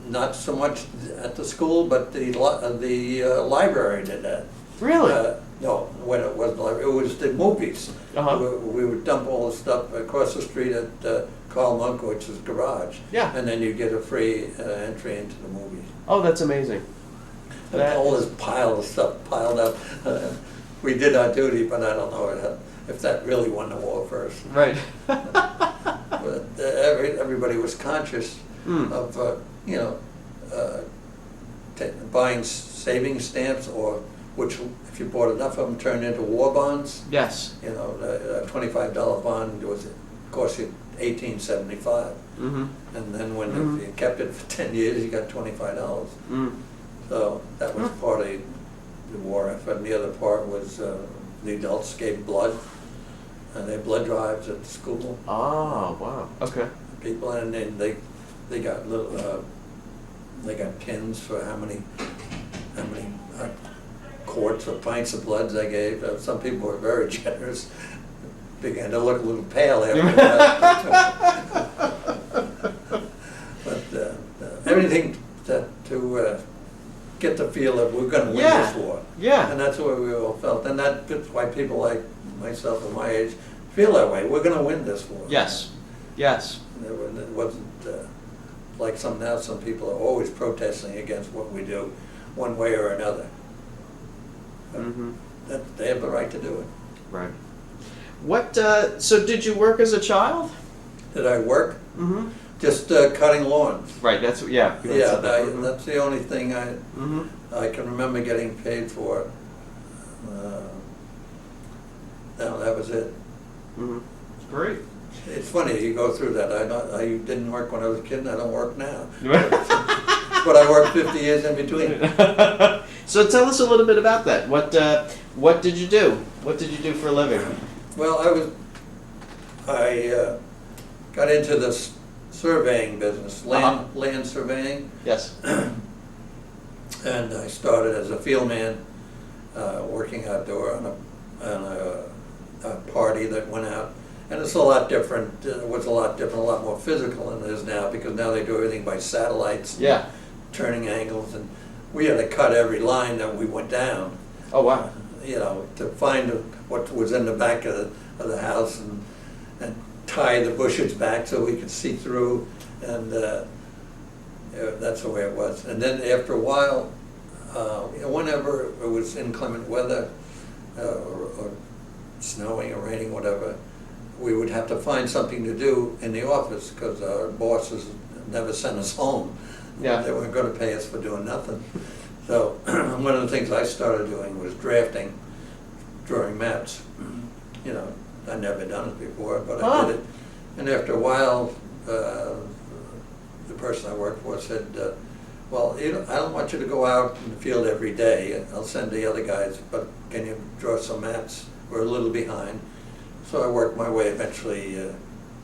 Not so much at the school, but the library did that. Really? No, when it wasn't the library, it was the movies. Uh-huh. We would dump all the stuff across the street at Carl Munkowitz's garage. Yeah. And then you'd get a free entry into the movies. Oh, that's amazing. And That all is- this pile of stuff piled up. We did our duty, but I don't know if that really won the war first. Right. But everybody was conscious Hmm. of, buying savings stamps, or which, if you bought enough of them, turned into war bonds. Yes. A $25 bond cost you $18.75. Mm-hmm. And then when Mhm. if you kept it for 10 years, you got $25. Mm. So that was part of the war effort. And the other part was the adults gave blood, and they had blood drives at the school. Oh, wow. Okay. People, and then they got little they got pins for how many quarts or pints of blood they gave. Some people were very generous. Began to look a little pale after that. But everything to get the feel that we're going to win Yeah. this war. Yeah. And that's what we all felt. And that's why people like myself and my age feel that way. We're going to win this war. Yes. Yes. It wasn't like some people are always protesting against what we do, one way or another. But Mm-hmm. they have the right to do it. Right. What? So did you work as a child? Did I work? Mm-hmm. Just cutting lawns. Right. That's yeah. you had Yeah, said that. Mhm. that's the only thing Mm-hmm. I can remember getting paid for. No, that was it. Mm-hmm. Great. It's funny, you go through that. I didn't work when I was a kid, and I don't work now. But I worked 50 years in between. So tell us a little bit about that. What did you do? What did you do for a living? Well, I got into this surveying business, land surveying, Yes. and I started as a field man, working outdoor on a party that went out. And it's a lot different. It was a lot different, a lot more physical than it is now, because now they do everything by satellites, Yeah. turning angles, and we had to cut every line that we went down, Oh wow. to find what was in the back of the house, and tie the bushes back so we could see through, and that's the way it was. And then after a while, whenever it was inclement weather, or snowing or raining, whatever, we would have to find something to do in the office, because our bosses never sent us home. Yeah. They weren't going to pay us for doing nothing. So one of the things I started doing was drawing maps. I'd never done it before, but I did it. And after a while, the person I worked for said, well, I don't want you to go out in the field every day. I'll send the other guys, but can you draw some maps? We're a little behind. So I worked my way eventually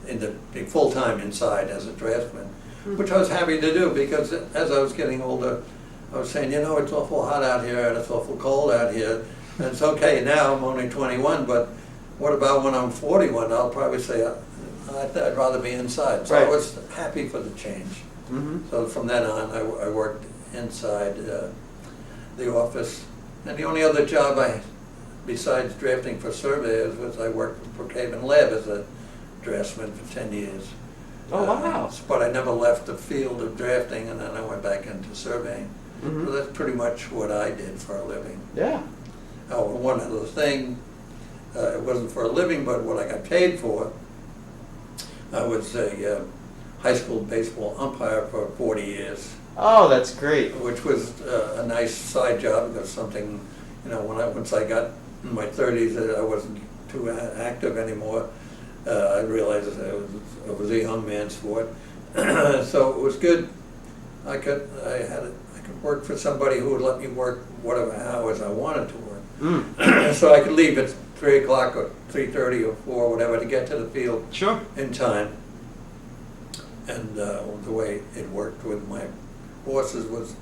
into being full-time inside as a draftsman, which I was happy to do because as I was getting older, I was saying, you know, it's awful hot out here and it's awful cold out here. And it's okay now, I'm only 21, but what about when I'm 41? I'll probably say I'd rather be inside. So I was happy for the change. So from then on, I worked inside the office. And the only other job besides drafting for surveyors was I worked for Brookhaven Lab as a draftsman for 10 years. Oh, wow. But I never left the field of drafting, and then I went back into surveying. So that's pretty much what I did for a living. Yeah. Oh, one other thing, it wasn't for a living, but what I got paid for, I was a high school baseball umpire for 40 years. Oh, that's great. Which was a nice side job because something, you know, once I got in my 30s, I wasn't too active anymore. I realized it was a young man's sport, so it was good. I could work for somebody who would let me work whatever hours I wanted to work. So I could leave at 3 o'clock or 3:30 or 4, whatever, to get to the field in time. And the way it worked with my bosses was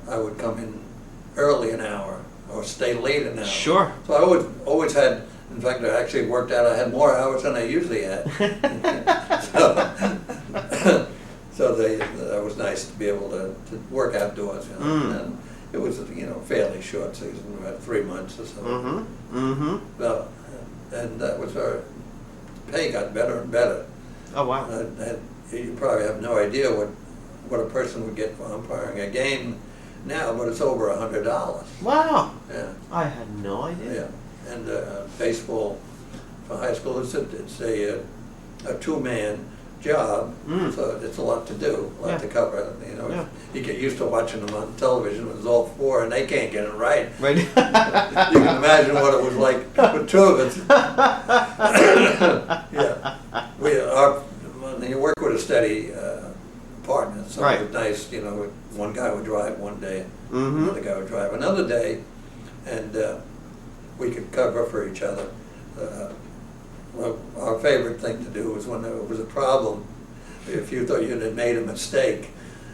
I would come in early an hour or stay late an hour. Sure. So I always had, in fact, I actually worked out I had more hours than I usually had. So that was nice to be able to work outdoors, you know. And it was, you know, fairly short season, about 3 months or so. So, and that was our pay got better and better. Oh, wow. You probably have no idea what a person would get for umpiring a game now, but it's over $100. Wow. Yeah. I had no idea. Yeah. And baseball for high school, it's a two-man job, so it's a lot to do, a lot to cover. You know, you get used to watching them on television. It was all four, and they can't get it right. Right. You can imagine what it was like with two of us. Yeah. When you work with a steady partner, so it was nice. You know, one guy would drive one day, another guy would drive another day, and we could cover for each other. Well, our favorite thing to do was when there was a problem, if you thought you had made a mistake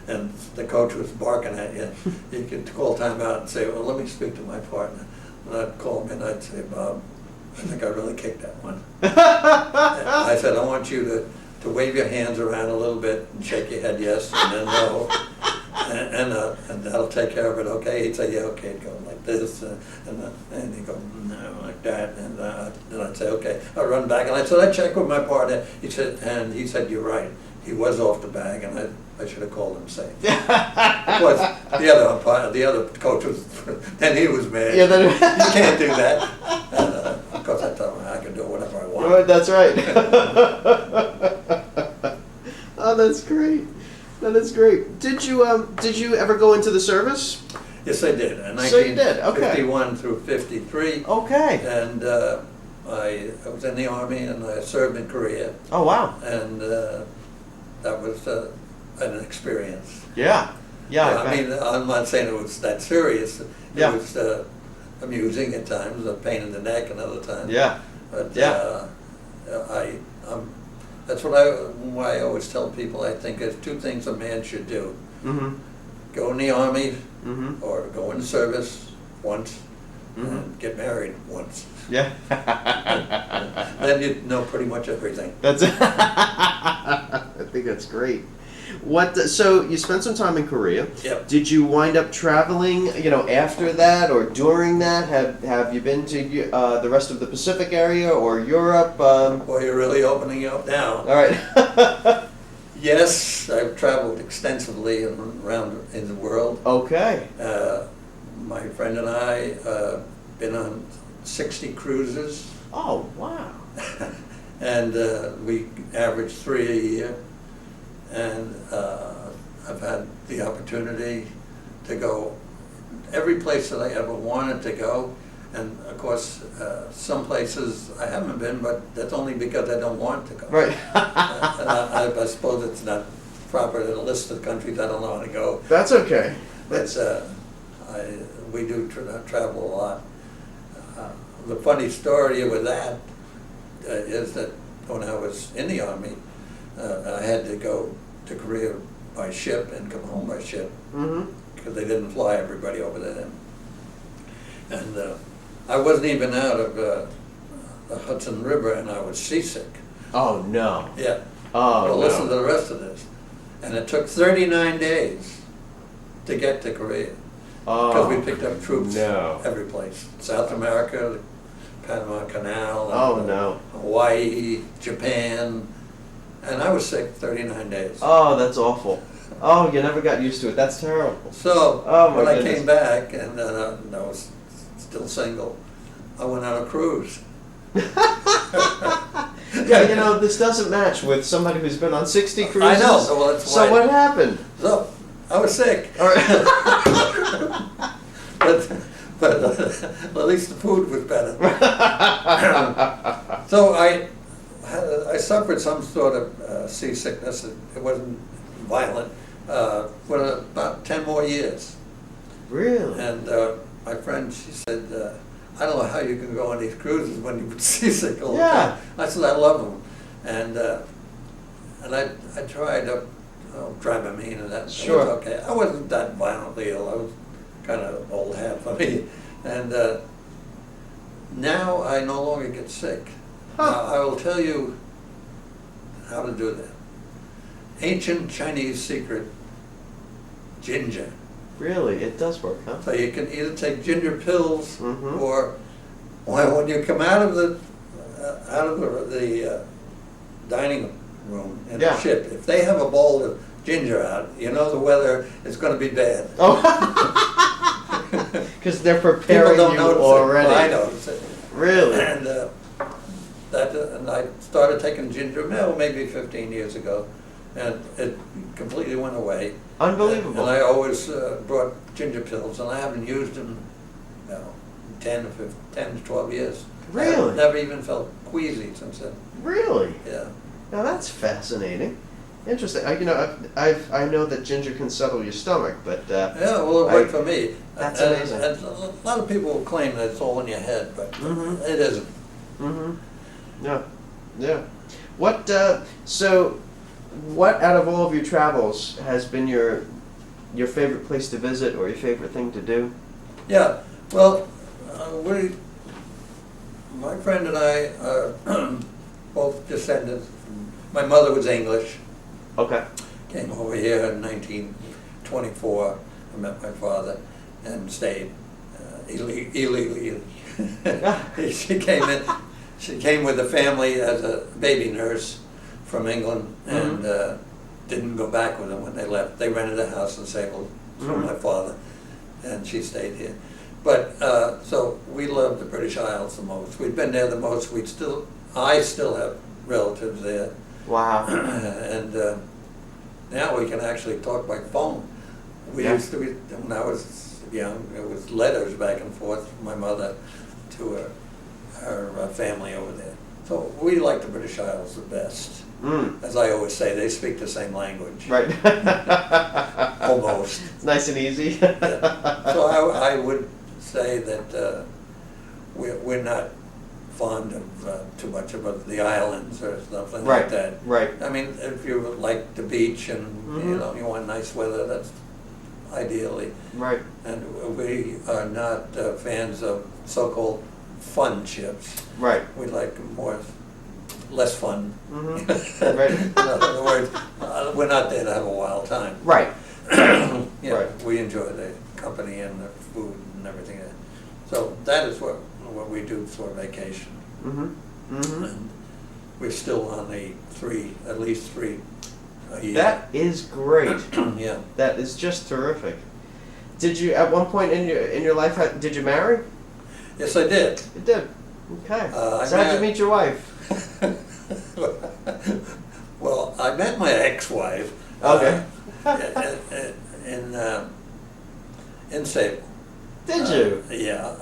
and the coach was barking at you, you could call timeout and say, well, let me speak to my partner. And I'd call him and I'd say, Bob, I think I really kicked that one. I said, I want you to wave your hands around a little bit and shake your head yes and then no. And that'll take care of it, okay? He'd say, yeah, okay, go like this, and he'd go, no, like that, and then I'd say, okay. I'd run back, and I said, I checked with my partner. He said, you're right. He was off the bag, and I should have called him safe. Of course, the other coach was, then he was mad. Yeah, you can't do that. And, of course, I told him I could do whatever I want. Right, that's right. Oh, that's great. No, that's great. Did you ever go into the service? Yes, I did. In So you did, okay. 1951 through 53. Okay. And I was in the Army and I served in Korea. Oh, wow. And that was an experience. Yeah. Yeah. I mean, I'm not saying it was that serious. It was amusing at times, a pain in the neck another time. Yeah. But that's why I always tell people, I think there's two things a man should do. Go in the Army or go in the service once and get married once. Yeah. Then you know pretty much everything. That's I think that's great. So you spent some time in Korea. Yep. Did you wind up traveling, after that or during that? Have you been to the rest of the Pacific area or Europe? Boy, you're really opening up now. All right. Yes, I've traveled extensively around in the world. Okay. My friend and I been on 60 cruises. Oh, wow. And we average 3 a year. And I've had the opportunity to go every place that I ever wanted to go. And of course, some places I haven't been, but that's only because I don't want to go. Right. I suppose it's not proper to list the countries I don't want to go. That's okay. But we do travel a lot. The funny story with that is that when I was in the Army, I had to go to Korea by ship and come home by ship, because they didn't fly everybody over there then. And I wasn't even out of the Hudson River, and I was seasick. Oh, no. Yeah. Oh, Well, no. listen to the rest of this. And it took 39 days to get to Korea, because we picked up troops every place. South America, the Panama Canal, Oh, no. Hawaii, Japan, and I was sick 39 days. Oh, that's awful. Oh, you never got used to it. That's terrible. So Oh, my when I goodness. came back, and I was still single, I went on a cruise. Yeah, you know, this doesn't match with somebody who's been on 60 cruises. I know, so that's why. So what happened? So I was sick. All right. but at least the food was better. So I suffered some sort of seasickness. It wasn't violent. For about 10 more years. Really? And my friend, she said, I don't know how you can go on these cruises when you're seasick all the time. I said, I love them. And I tried Dramamine and that. Sure. It was okay. I wasn't that violently ill. I was kind of old hat for me. And now I no longer get sick. Now, I will tell you how to do that. Ancient Chinese secret, ginger. Really? It does work, huh? So you can either take ginger pills, Mhm. or when you come out of the dining room in Yeah. a ship, if they have a bowl of ginger out, you know the weather is going to be bad. Oh, because they're People preparing don't you notice already. it. I notice it. Really? And and I started taking ginger maybe 15 years ago, and it completely went away. Unbelievable. And I always brought ginger pills, and I haven't used them 10 to 12 years. Really? I've never even felt queasy since then. Really? Yeah. Now that's fascinating. Interesting. I know that ginger can settle your stomach, but Yeah, well, it worked for me. That's And- amazing. and a lot of people will claim that it's all in your head, but Mhm. it isn't. Yeah, yeah. What? So, what out of all of your travels has been your favorite place to visit or your favorite thing to do? Yeah, well, my friend and I are both descendants. My mother was English, Okay. came over here in 1924. I met my father and stayed illegally. She came with the family as a baby nurse from England, and didn't go back with them when they left. They rented a house in Sayville from my father, and she stayed here. But so we loved the British Isles the most. We'd been there the most. I still have relatives there. Wow. And now we can actually talk by phone. We used to, when I was young, it was letters back and forth from my mother to her family over there. So we like the British Isles the best. As I always say, they speak the same language. Right. Almost. It's nice and easy. Yeah. So I would say that we're not fond of too much about the islands or something like that. Right. I mean, if you like the beach and you want nice weather, that's ideally. Right. And we are not fans of so-called fun ships. Right. We like less fun. Right. In other words, we're not there to have a wild time. Right. Yeah, Right. we enjoy the company and the food and everything. So that is what we do for vacation. And we're still on at least three a year. That is great. Yeah. That is just terrific. Did you, at one point in your life, did you marry? Yes, I did. You did. Okay. I So how'd you met- meet your wife? Well, I met my ex-wife. Okay. In Sayville. Did you? Yeah,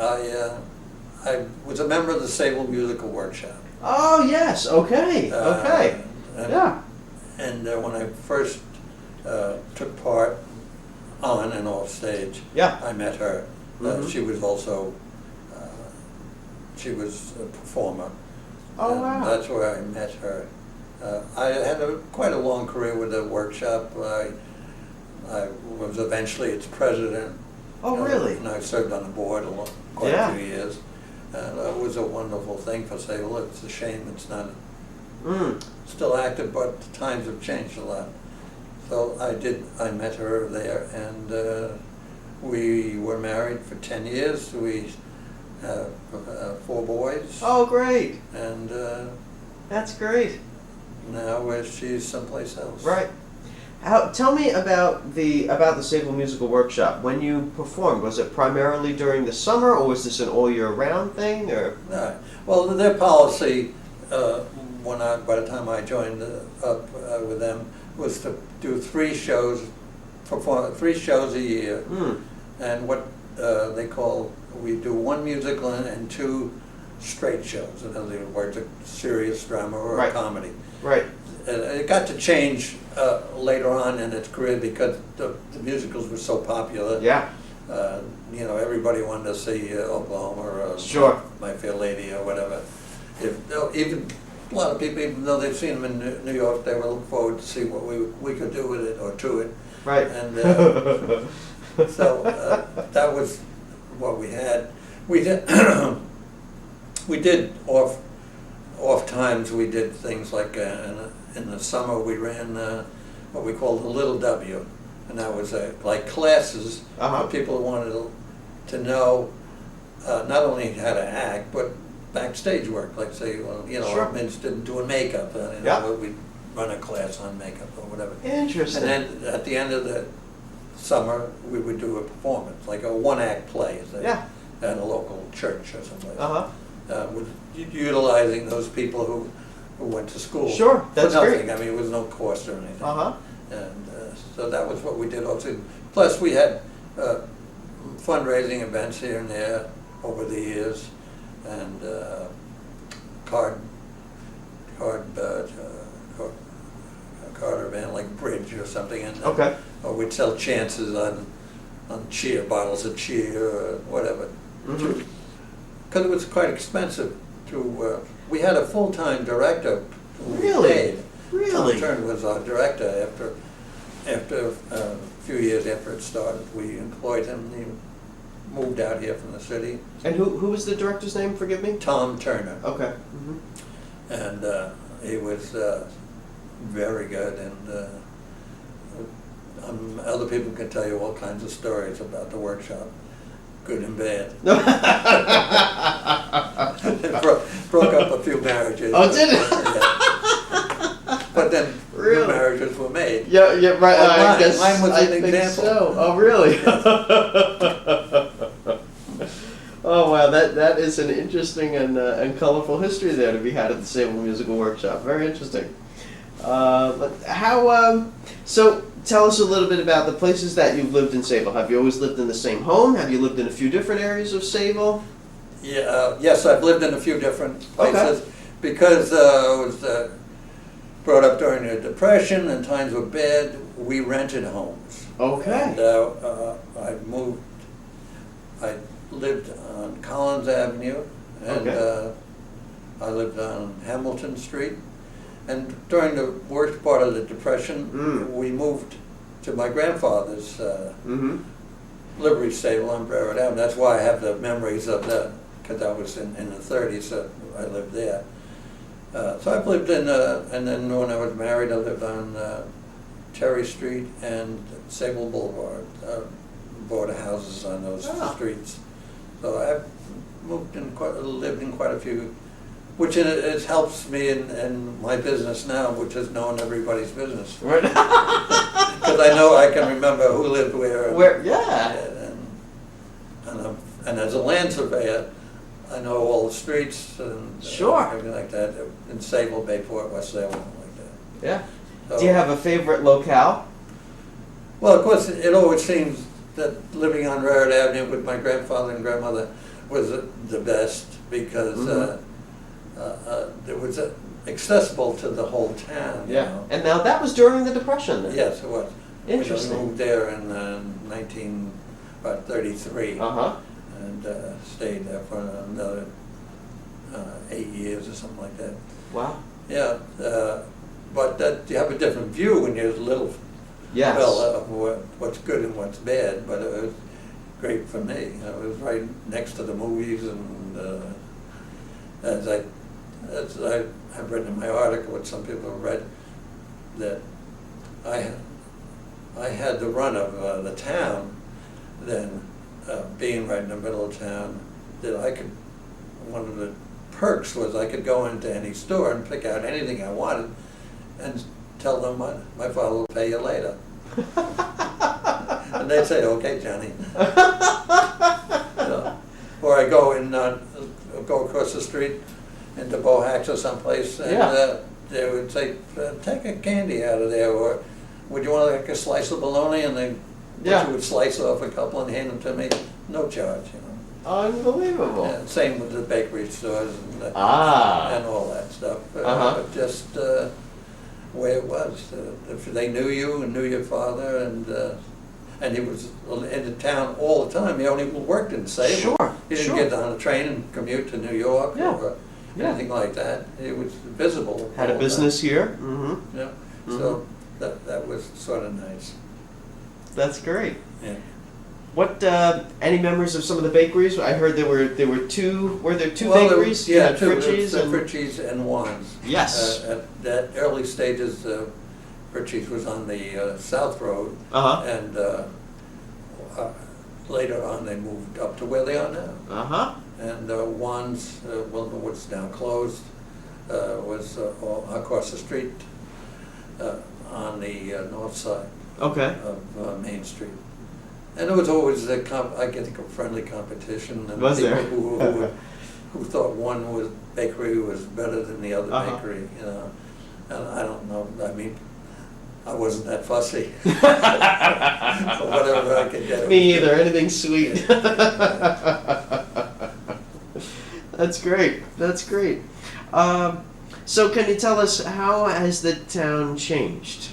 I was a member of the Sayville Musical Workshop. Oh yes. Okay. Okay. And, Yeah. And when I first took part on and off stage, Yeah. I met her. She was also she was a performer, Oh, And wow. that's where I met her. I had quite a long career with the workshop. I was eventually its president. Oh, really? And I served on the board quite Yeah. a few years. And it was a wonderful thing for Sayville. It's a shame it's not still active, but times have changed a lot. So I met her there, and we were married for 10 years. We have 4 boys. Oh, great. And That's great. now she's someplace else. Right. Tell me about the Sayville Musical Workshop. When you performed, was it primarily during the summer, or was this an all year round thing? Or No. Well, their policy, by the time I joined up with them, was to do 3 shows, perform 3 shows a year, and what they call, we do 1 musical and 2 straight shows. In other words, a serious drama or Right. a comedy. right. It got to change later on in its career because the musicals were so popular. Yeah. You know, everybody wanted to see Oklahoma or Sure. My Fair Lady or whatever. Even a lot of people, even though they've seen them in New York, they were looking forward to see what we could do with it or to it. Right. And so that was what we had. We did we did off times. We did things like in the summer we ran what we called the Little W, and that was like classes for people who wanted to know not only how to act but backstage work. Like say, well, you know, Sure. I'm interested in doing makeup, and we'd run a class on makeup or whatever. Interesting. And then at the end of the summer, we would do a performance, like a 1-act play, say, at a local church or someplace. With utilizing those people who went to school. Sure, that's for nothing. great. I mean, it was no cost or anything. Uh-huh. And so that was what we did also. Plus, we had fundraising events here and there over the years, and card event like bridge or something, and or we'd sell chances on cheer, bottles of cheer or whatever. Because it was quite expensive to. We had a full-time director who Really? paid. Really? Tom Turner was our director. After a few years after it started, we employed him. He moved out here from the city. And who was the director's name? Forgive me. Tom Turner. Okay. And he was very good, and other people can tell you all kinds of stories about the workshop, good and bad. It broke up a few marriages. Oh, did it? Yeah. But then new marriages were made. Yeah, right. I guess mine was an example. So. Oh, really? Oh, wow, that is an interesting and colorful history there to be had at the Sayville Musical Workshop. Very interesting. So tell us a little bit about the places that you've lived in Sayville. Have you always lived in the same home? Have you lived in a few different areas of Sayville? Yeah, yes, I've lived in a few different places because I was brought up during the Depression and times were bad. We rented homes. Okay. And I lived on Collins Avenue, and I lived on Hamilton Street. And during the worst part of the Depression, we moved to my grandfather's livery stable on Brevard Avenue. That's why I have the memories of that, because I was in the 30s, so I lived there. So I've lived in, and then when I was married, I lived on Terry Street and Sayville Boulevard. Bought houses on those streets. So I've lived in quite a few, which it helps me in my business now, which is knowing everybody's business. Right. Because I know I can remember who lived where. And as a land surveyor, I know all the streets and everything like that. In Sayville, Bayport, West Sayville, like that. Yeah. So, do you have a favorite locale? Well, of course, it always seems that living on Brevard Avenue with my grandfather and grandmother was the best because it was accessible to the whole town. Yeah. You know? And now that was during the Depression then? Yes, it was. Interesting. We moved there in 1933. Uh-huh. And stayed there for 8 years or something like that. Wow. Yeah, but that you have a different view when you're a little Yes. fella of what's good and what's bad. But it was great for me. I was right next to the movies, and as I've written in my article, which some people have read, that I had the run of the town. Then being right in the middle of town, that I could. One of the perks was I could go into any store and pick out anything I wanted, and tell them my father will pay you later. And they'd say, "Okay, Johnny." You know. Or I go go across the street into Bohax or someplace, and they would say, "Take a candy out of there," or "Would you want like a slice of bologna?" And they you would slice off a couple and hand them to me, no charge. You know. Unbelievable. Yeah, same with the bakery stores and all that stuff. But just the way it was. If they knew you and knew your father, and he was in the town all the time. He only worked in Sayville. Sure. He didn't get on a train and commute to New York or anything like that. He was visible. Had a business here. Mm-hmm. Yeah. Mm-hmm. So that was sort of nice. That's great. Yeah. What any memories of some of the bakeries? I heard there were two. Were there two bakeries? Two. Fritchie's and Fritchie's and Juan's. Yes. At that early stages, Fritchie's was on the South Road, and later on they moved up to where they are now. And Juan's, what's now closed, was across the street on the north side. Okay. Of Main Street. And it was always I think a friendly competition, and was people there? who thought one bakery was better than the other bakery, you know. And I don't know. I mean, I wasn't that fussy. Whatever I could get. Me either. Anything sweet. That's great. That's great. So, can you tell us how has the town changed?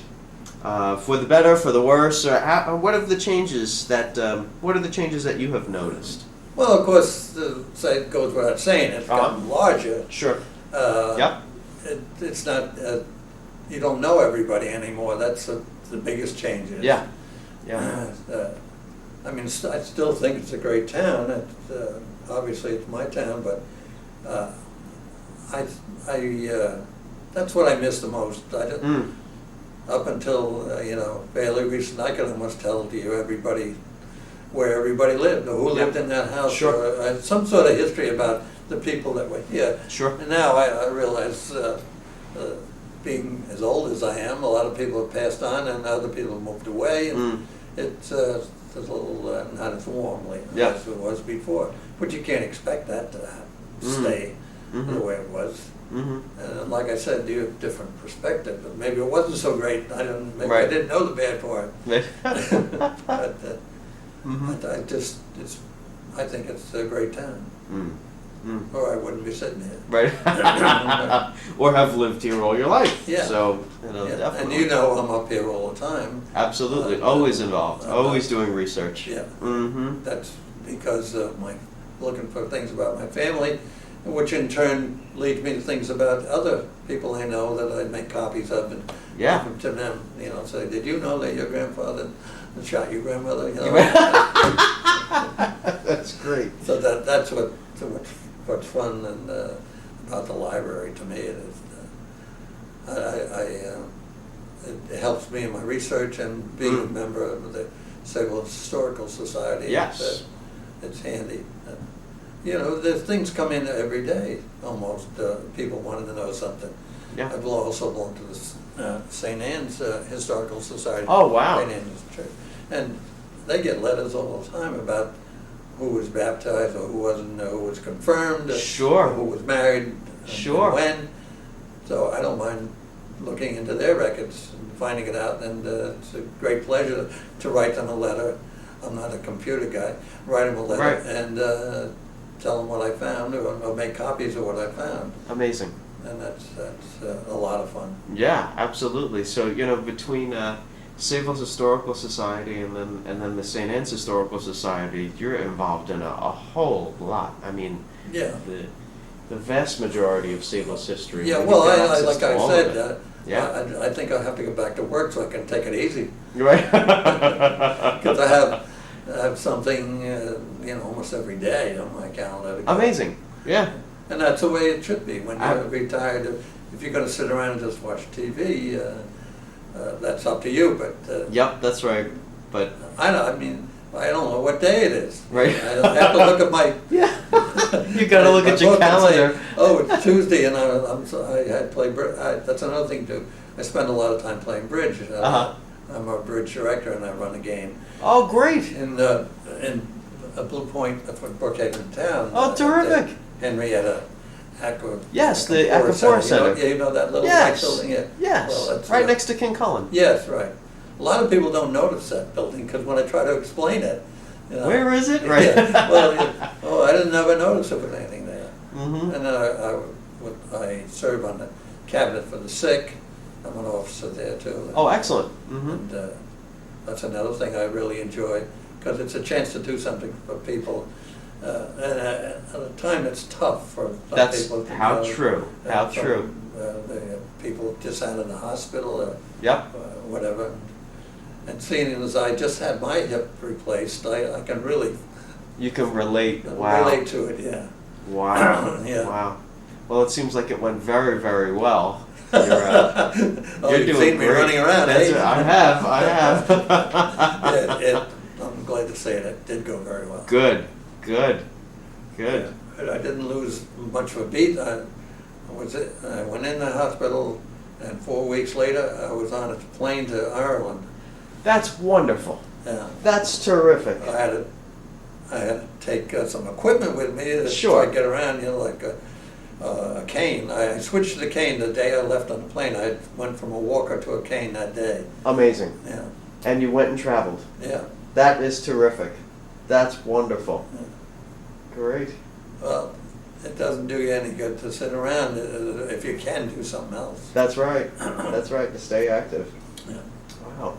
For the better, for the worse, or what are the changes that you have noticed? Well, of course, it goes without saying, it's gotten larger. Sure. It's not. You don't know everybody anymore. That's the biggest change. Yeah. I mean, I still think it's a great town. Obviously, it's my town, but that's what I miss the most. Up until fairly recent, I could almost tell to you where everybody lived, or who lived in that house, or some sort of history about the people that were here. Sure. And now I realize, being as old as I am, a lot of people have passed on, and other people have moved away, and it's a little not as warmly as it was before. But you can't expect that to stay the way it was. And like I said, you have a different perspective, but maybe it wasn't so great. I didn't know the bad part. But I think it's a great town. Or I wouldn't be sitting here. Right. Or have lived here all your life. Yeah. So, definitely. And I'm up here all the time. Absolutely. Always involved. Always doing research. Yeah. That's because of looking for things about my family, which in turn leads me to things about other people I know that I make copies of and give them to them. Say, did you know that your grandfather shot your grandmother? That's great. So that's what's fun and about the library to me. It is. It helps me in my research, and being a member of the Sayville Historical Society. Yes. It's handy. There's things come in every day, almost. People wanting to know something. Yeah. I also belong to the St. Anne's Historical Society. Oh, wow. St. Anne's Church. And they get letters all the time about who was baptized or who wasn't, who was confirmed, Sure. or who was married, Sure. and when. So I don't mind looking into their records and finding it out, and it's a great pleasure to write them a letter. I'm not a computer guy. Write them a letter and tell them what I found, or make copies of what I found. Amazing. And that's a lot of fun. Yeah, absolutely. So between Sayville Historical Society and then the St. Anne's Historical Society, you're involved in a whole lot. I mean, the vast majority of Sayville's history. Yeah, We've well, got I access like to I all of said, it. Yeah. I think I'll have to go back to work so I can take it easy. Right. Because I have something, almost every day on my calendar. Amazing. Yeah. And that's the way it should be when I- you're retired. If you're going to sit around and just watch TV, that's up to you. But Yep, that's right. But I don't know what day it is. Right. I don't have to look at my. yeah, you got to look my at your book and calendar. say, oh, it's Tuesday, and I had played bridge. That's another thing too. I spend a lot of time playing bridge. I'm a bridge director, and I run a game Oh, great. in Blue Point for Brookhaven Town. Oh, terrific. Henrietta Aqua. Yes, the Aquaphora Center. You know that little Yes. building? Yeah. Yes, Well, that's, right next to King Cullen. Yes, right. A lot of people don't notice that building because when I try to explain it, Where is it? Right. Yeah, well, I didn't ever notice there was anything there. Mm-hmm. And then I serve on the cabinet for the sick. I'm an officer there too. Oh, excellent. Mm-hmm. And that's another thing I really enjoy because it's a chance to do something for people. And at a time it's tough for some That's people. To how go, true. How true. The people just out of the hospital or Yep. whatever. And seeing as I just had my hip replaced, I can really You can relate. Wow. relate to it, yeah. Wow. Yeah. Wow. Well, it seems like it went very, very well. You're, Oh, you're you've doing seen me great. running around, That's eh? it. I have. I have. I'm glad to say it did go very well. Good. Good. Good. I didn't lose much of a beat. I went in the hospital, and 4 weeks later, I was on a plane to Ireland. That's wonderful. Yeah. That's terrific. I had to take some equipment with me to Sure. try to get around, like a cane. I switched to the cane the day I left on the plane. I went from a walker to a cane that day. Amazing. Yeah, And you went and traveled. yeah. That is terrific. That's wonderful. Yeah. Great. Well, it doesn't do you any good to sit around if you can do something else. That's right. That's right. To stay active. Yeah. Wow.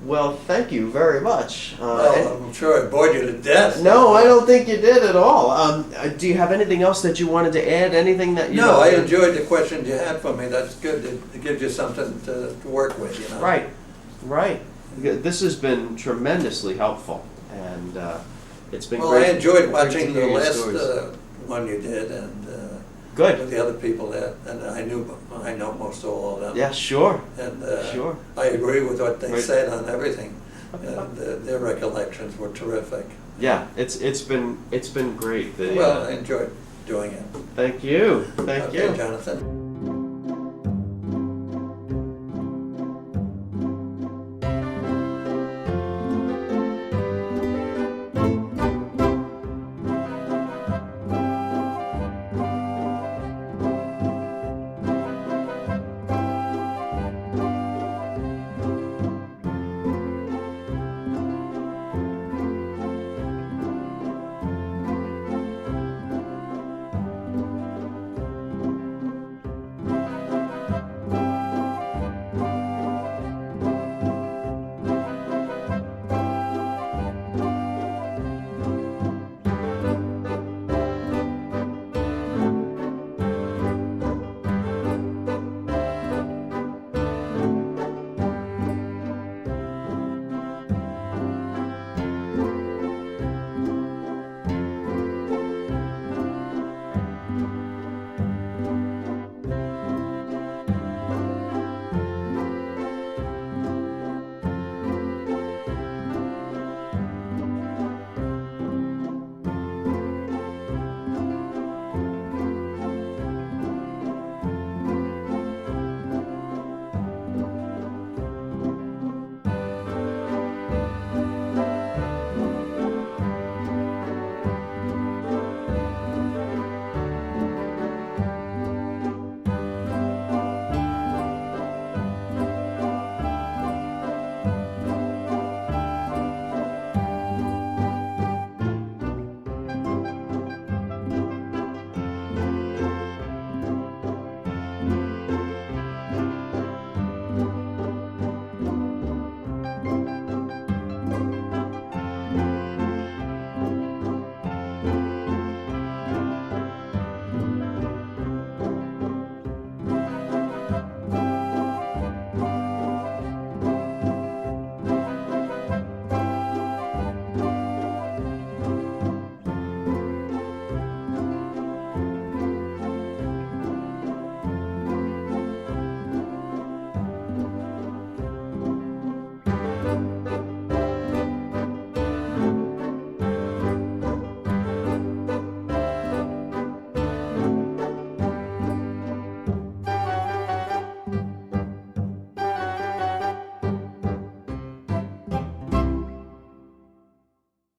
Well, thank you very much. Well, I'm sure I bored you to death. No, I don't think you did at all. Do you have anything else that you wanted to add? Anything that you? No, I enjoyed the questions you had for me. That's good. It gives you something to work with, Right, right. This has been tremendously helpful, and it's been Well, great. I enjoyed great watching to the hear your last stories. one you did, and Good. with the other people there, and I know most of all of them. Yeah, sure. And Sure. I agree with what they Right. said on everything, and their recollections were terrific. Yeah, it's been great. Well, I enjoyed doing it. Thank you. Thank Okay, you. Jonathan.